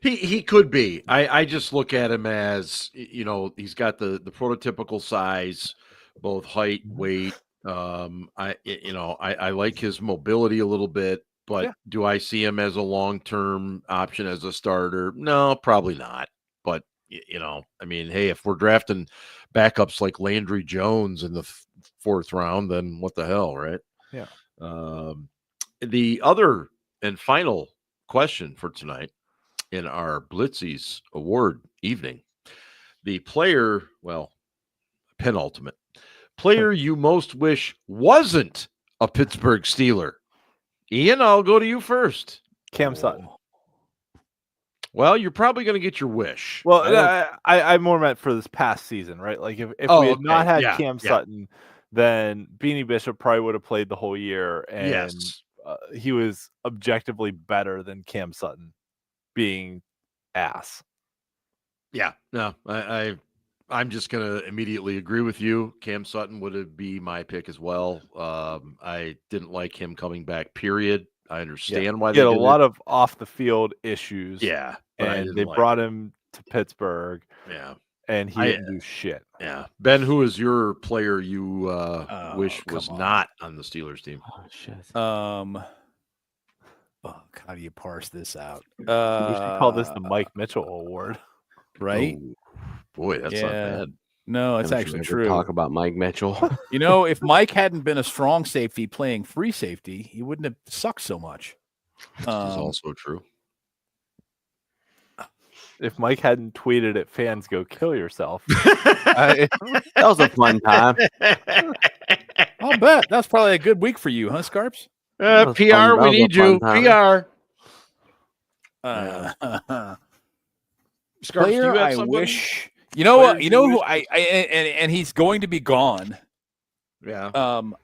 He could be. I just look at him as he's got the prototypical size, both height, weight. I like his mobility a little bit, but do I see him as a long-term option as a starter? No, probably not. But I mean, hey, if we're drafting backups like Landry Jones in the fourth round, then what the hell, right? Yeah. The other and final question for tonight in our Blitzies Award evening, the penultimate player you most wish wasn't a Pittsburgh Steeler. Ian, I'll go to you first. Cam Sutton. Well, you're probably going to get your wish. Well, I more meant for this past season, right? Like if we had not had Cam Sutton, then Beanie Bishop probably would have played the whole year, and he was objectively better than Cam Sutton being ass. Yeah, no, I'm just going to immediately agree with you. Cam Sutton would be my pick as well. I didn't like him coming back, period. I understand why they had a lot of off the field issues. Yeah. And they brought him to Pittsburgh. Yeah. And he didn't do shit. Yeah. Ben, who is your player you wish was not on the Steelers team? Oh, shit. Fuck, how do you parse this out? We should call this the Mike Mitchell Award. Right? Oh, boy, that's not bad. No, it's actually true. Talk about Mike Mitchell. If Mike hadn't been a strong safety playing free safety, he wouldn't have sucked so much. This is also true. If Mike hadn't tweeted at fans, go kill yourself. That was a fun time. I'll bet. That's probably a good week for you, huh, Scarps? PR, we need you. PR. Scarps, do you have somebody? Wish. You know what? You know who and he's going to be gone. Yeah.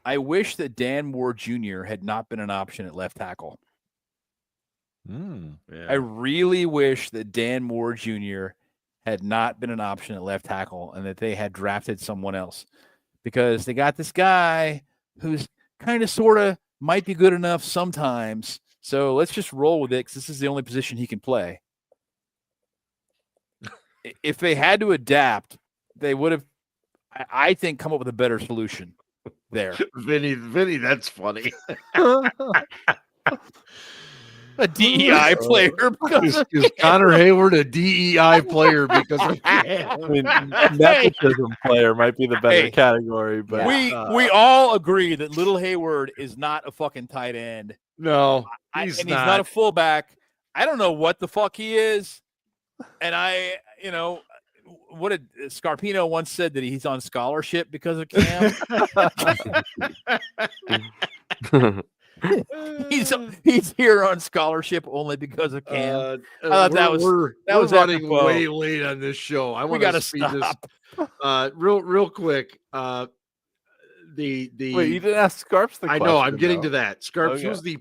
I wish that Dan Moore Jr. had not been an option at left tackle. Yeah. I really wish that Dan Moore Jr. had not been an option at left tackle and that they had drafted someone else, because they got this guy who's kind of sort of might be good enough sometimes. So let's just roll with it because this is the only position he can play. If they had to adapt, they would have, I think, come up with a better solution there. Vinny, that's funny. A DEI player. Is Connor Hayward a DEI player because of I mean, nepotism player might be the better category, but we all agree that Little Hayward is not a fucking tight end. No, he's not a fullback. I don't know what the fuck he is. And what did Scarpino once said, that he's on scholarship because of Cam? he's here on scholarship only because of Cam. I thought that was running way late on this show. We got to stop. Real quick. Wait, you didn't ask Scarps the question. I know. I'm getting to that. Scarps, Okay. who's the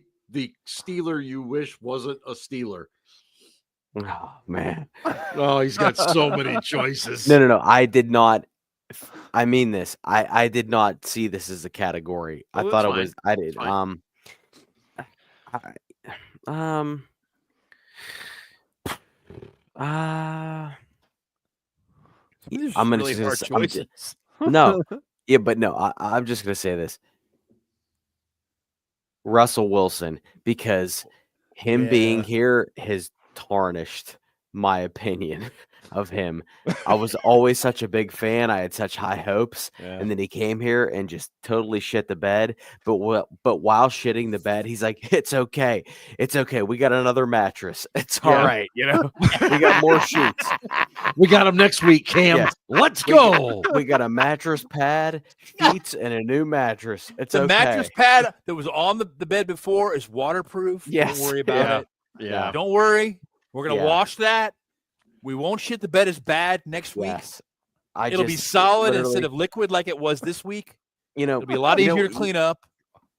Steeler you wish wasn't a Steeler? Oh man. Oh, he's got so many choices. No. I did not. I mean this. I did not see this as a category. I thought it was. I did. I'm gonna really hard choices. No. Yeah, but no. I'm just gonna say this. Russell Wilson, because him being here has tarnished my opinion of him. I was always such a big fan. I had such high hopes, and then he came here and just totally shit the bed. But while shitting the bed, he's like, "It's okay, it's okay. We got another mattress. It's all right. We got more sheets. We got him next week, Cam. Yes. Let's go. We got a mattress pad, sheets, and a new mattress. It's the okay. mattress pad that was on the bed before is waterproof. Yes. Don't worry about it. Yeah. Don't worry. We're gonna wash that. We won't shit the bed as bad next week. Yes. It'll be solid instead of liquid like it was this week. It'll be a lot easier to clean up.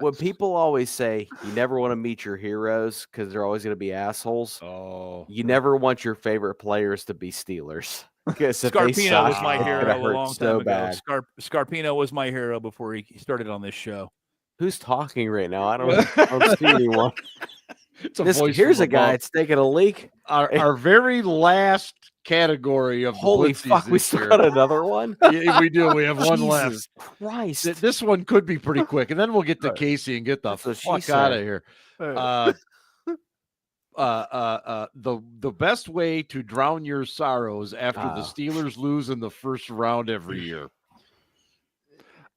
When people always say you never want to meet your heroes because they're always going to be assholes. Oh, you never want your favorite players to be Steelers. Scarpino was my hero a long time ago. Bad. Scarpino was my hero before he started on this show. Who's talking right now? I don't see anyone. Here's a guy that's taking a leak. Our very last category of holy fuck, we still got another one. Yeah, we do. We have one left. Christ, this one could be pretty quick, and then we'll get to Casey and get the fuck out of here. The best way to drown your sorrows after the Steelers lose in the first round every year.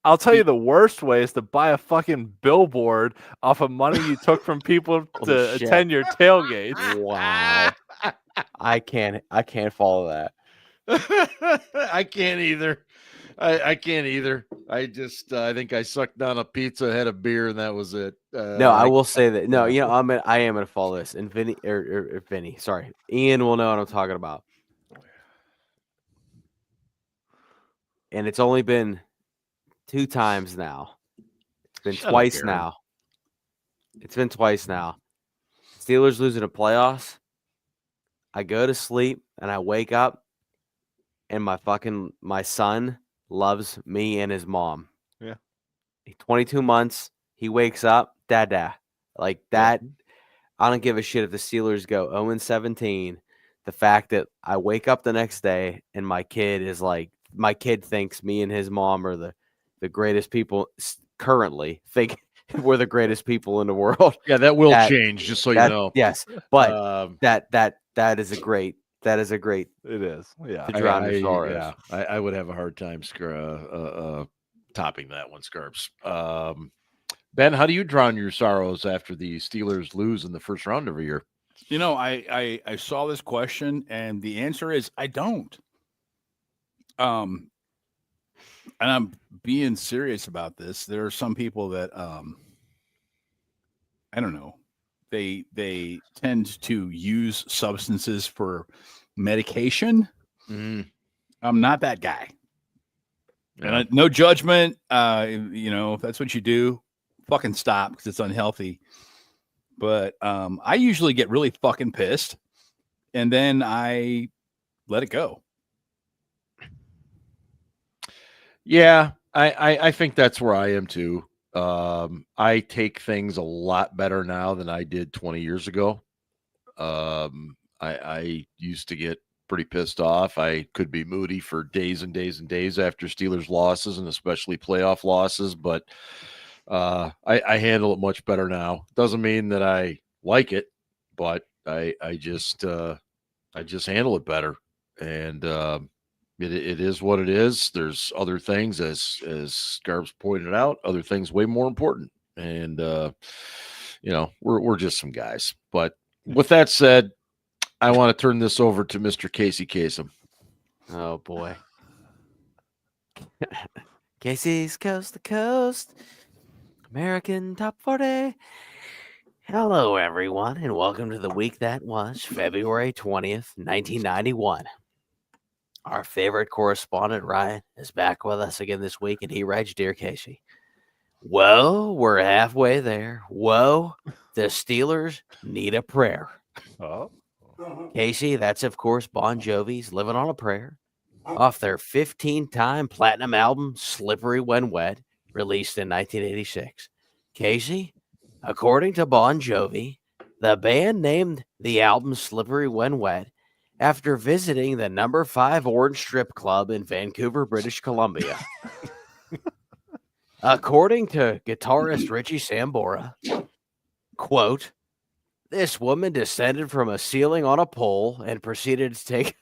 I'll tell you, the worst way is to buy a fucking billboard off of money you took from people to attend your tailgates. Wow. I can't follow that. I can't either. I can't either. I think I sucked down a pizza, had a beer, and that was it. No, I will say that. No, I am gonna follow this. And Ian will know what I'm talking about. And it's only been 2 times now. It's been twice now. It's been twice now. Steelers losing a playoffs. I go to sleep and I wake up and my son loves me and his mom. Yeah. 22 months. He wakes up, dada. Like that. I don't give a shit if the Steelers go 0-17. The fact that I wake up the next day and my kid thinks me and his mom are the greatest people currently, think we're the greatest people in the world. Yeah, that will change, just so you know. Yes, but that is a great. It is. Yeah. To drown your sorrows. Yeah, I would have a hard time topping that one, Scarps. Ben, how do you drown your sorrows after the Steelers lose in the first round every year? I saw this question, and the answer is I don't. And I'm being serious about this. There are some people that I don't know. They tend to use substances for medication. I'm not that guy. Yeah. And no judgment. If that's what you do, fucking stop because it's unhealthy. but I usually get really fucking pissed, and then I let it go. Yeah, I think that's where I am too. I take things a lot better now than I did 20 years ago. I used to get pretty pissed off. I could be moody for days and days and days after Steelers losses, and especially playoff losses, but I handle it much better now. Doesn't mean that I like it, but I just handle it better. And it is what it is. There's other things, as Garbs pointed out, other things way more important. And we're just some guys. But with that said, I want to turn this over to Mr. Casey Kasem. Oh boy. Casey's Coast to Coast, American Top 40. Hello, everyone, and welcome to the week that was February 20th, 1991. Our favorite correspondent, Ryan, is back with us again this week, and he writes, Dear Casey, whoa, we're halfway there. Whoa, the Steelers need a prayer. Oh. Casey, that's, of course, Bon Jovi's Living on a Prayer, off their 15-time platinum album, Slippery When Wet, released in 1986. Casey, according to Bon Jovi, the band named the album Slippery When Wet after visiting the number 5 Orange Strip Club in Vancouver, British Columbia. According to guitarist Richie Sambora, quote, this woman descended from a ceiling on a pole and proceeded to take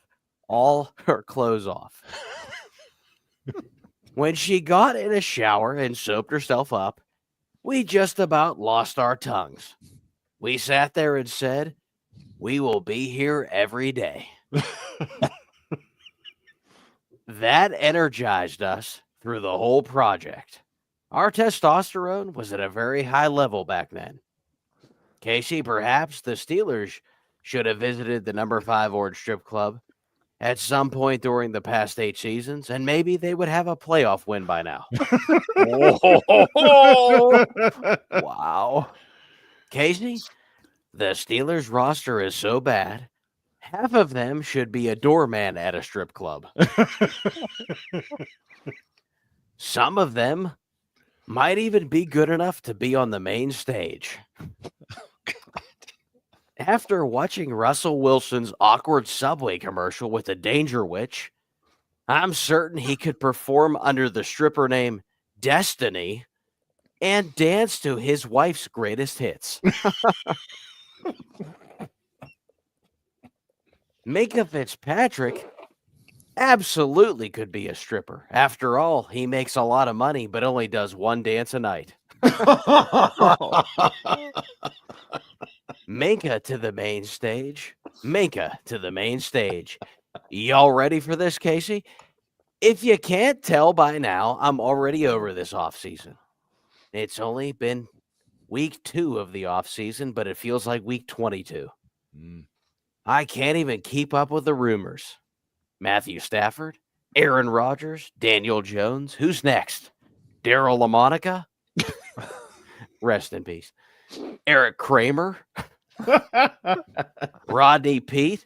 all her clothes off. When she got in a shower and soaped herself up, we just about lost our tongues. We sat there and said, we will be here every day. That energized us through the whole project. Our testosterone was at a very high level back then. Casey, perhaps the Steelers should have visited the number 5 Orange Strip Club at some point during the past 8 seasons, and maybe they would have a playoff win by now. Wow. Casey, the Steelers roster is so bad, half of them should be a doorman at a strip club. Some of them might even be good enough to be on the main stage. After watching Russell Wilson's awkward Subway commercial with the Danger Witch, I'm certain he could perform under the stripper name Destiny and dance to his wife's greatest hits. Minka Fitzpatrick absolutely could be a stripper. After all, he makes a lot of money, but only does one dance a night. Minka to the main stage. Minka to the main stage. Y'all ready for this, Casey? If you can't tell by now, I'm already over this offseason. It's only been week 2 of the offseason, but it feels like week 22. I can't even keep up with the rumors. Matthew Stafford, Aaron Rodgers, Daniel Jones. Who's next? Daryl LaMonica? Rest in peace. Eric Kramer? Rodney Pete?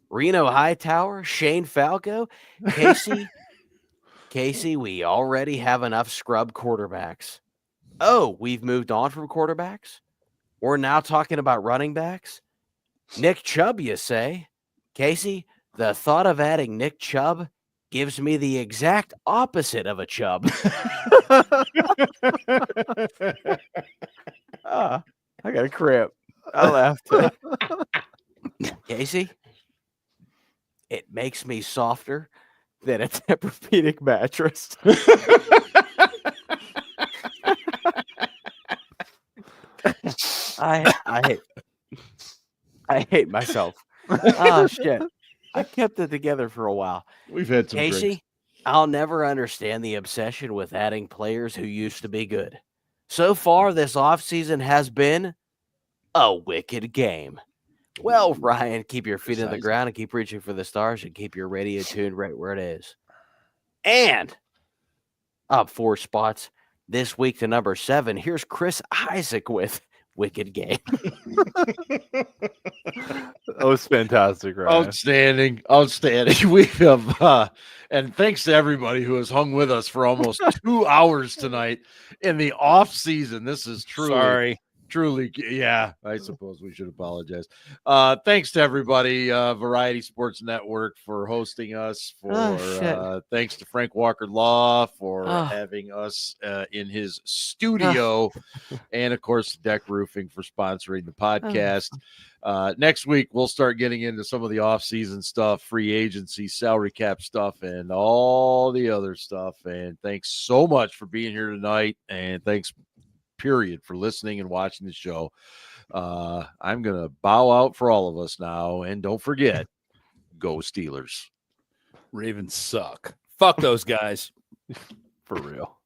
Reno Hightower? Shane Falco? Casey, we already have enough scrub quarterbacks. Oh, we've moved on from quarterbacks? We're now talking about running backs? Nick Chubb, you say? Casey, the thought of adding Nick Chubb gives me the exact opposite of a chub. I got a cramp. I laughed. Casey, it makes me softer than a Tempur-Pedic mattress. I hate myself. Oh, shit. I kept it together for a while. We've had some Casey, drinks. I'll never understand the obsession with adding players who used to be good. So far, this offseason has been a wicked game. Well, Ryan, keep your feet in the ground and keep reaching for the stars and keep your radio tuned right where it is. And up 4 spots this week to number 7, here's Chris Isaac with wicked game. That was fantastic, right? Outstanding. We have, and thanks to everybody who has hung with us for almost 2 hours tonight in the off season. This is truly, yeah, I suppose we should apologize. Thanks to everybody, Variety Sports Network for hosting us. Thanks to Frank Walker Law for having us in his studio, and of course, DEK Roofing for sponsoring the podcast. Next week, we'll start getting into some of the off-season stuff, free agency, salary cap stuff, and all the other stuff. And thanks so much for being here tonight, and thanks period for listening and watching the show. I'm gonna bow out for all of us now, and don't forget, go Steelers. Ravens suck. Fuck those guys. For real.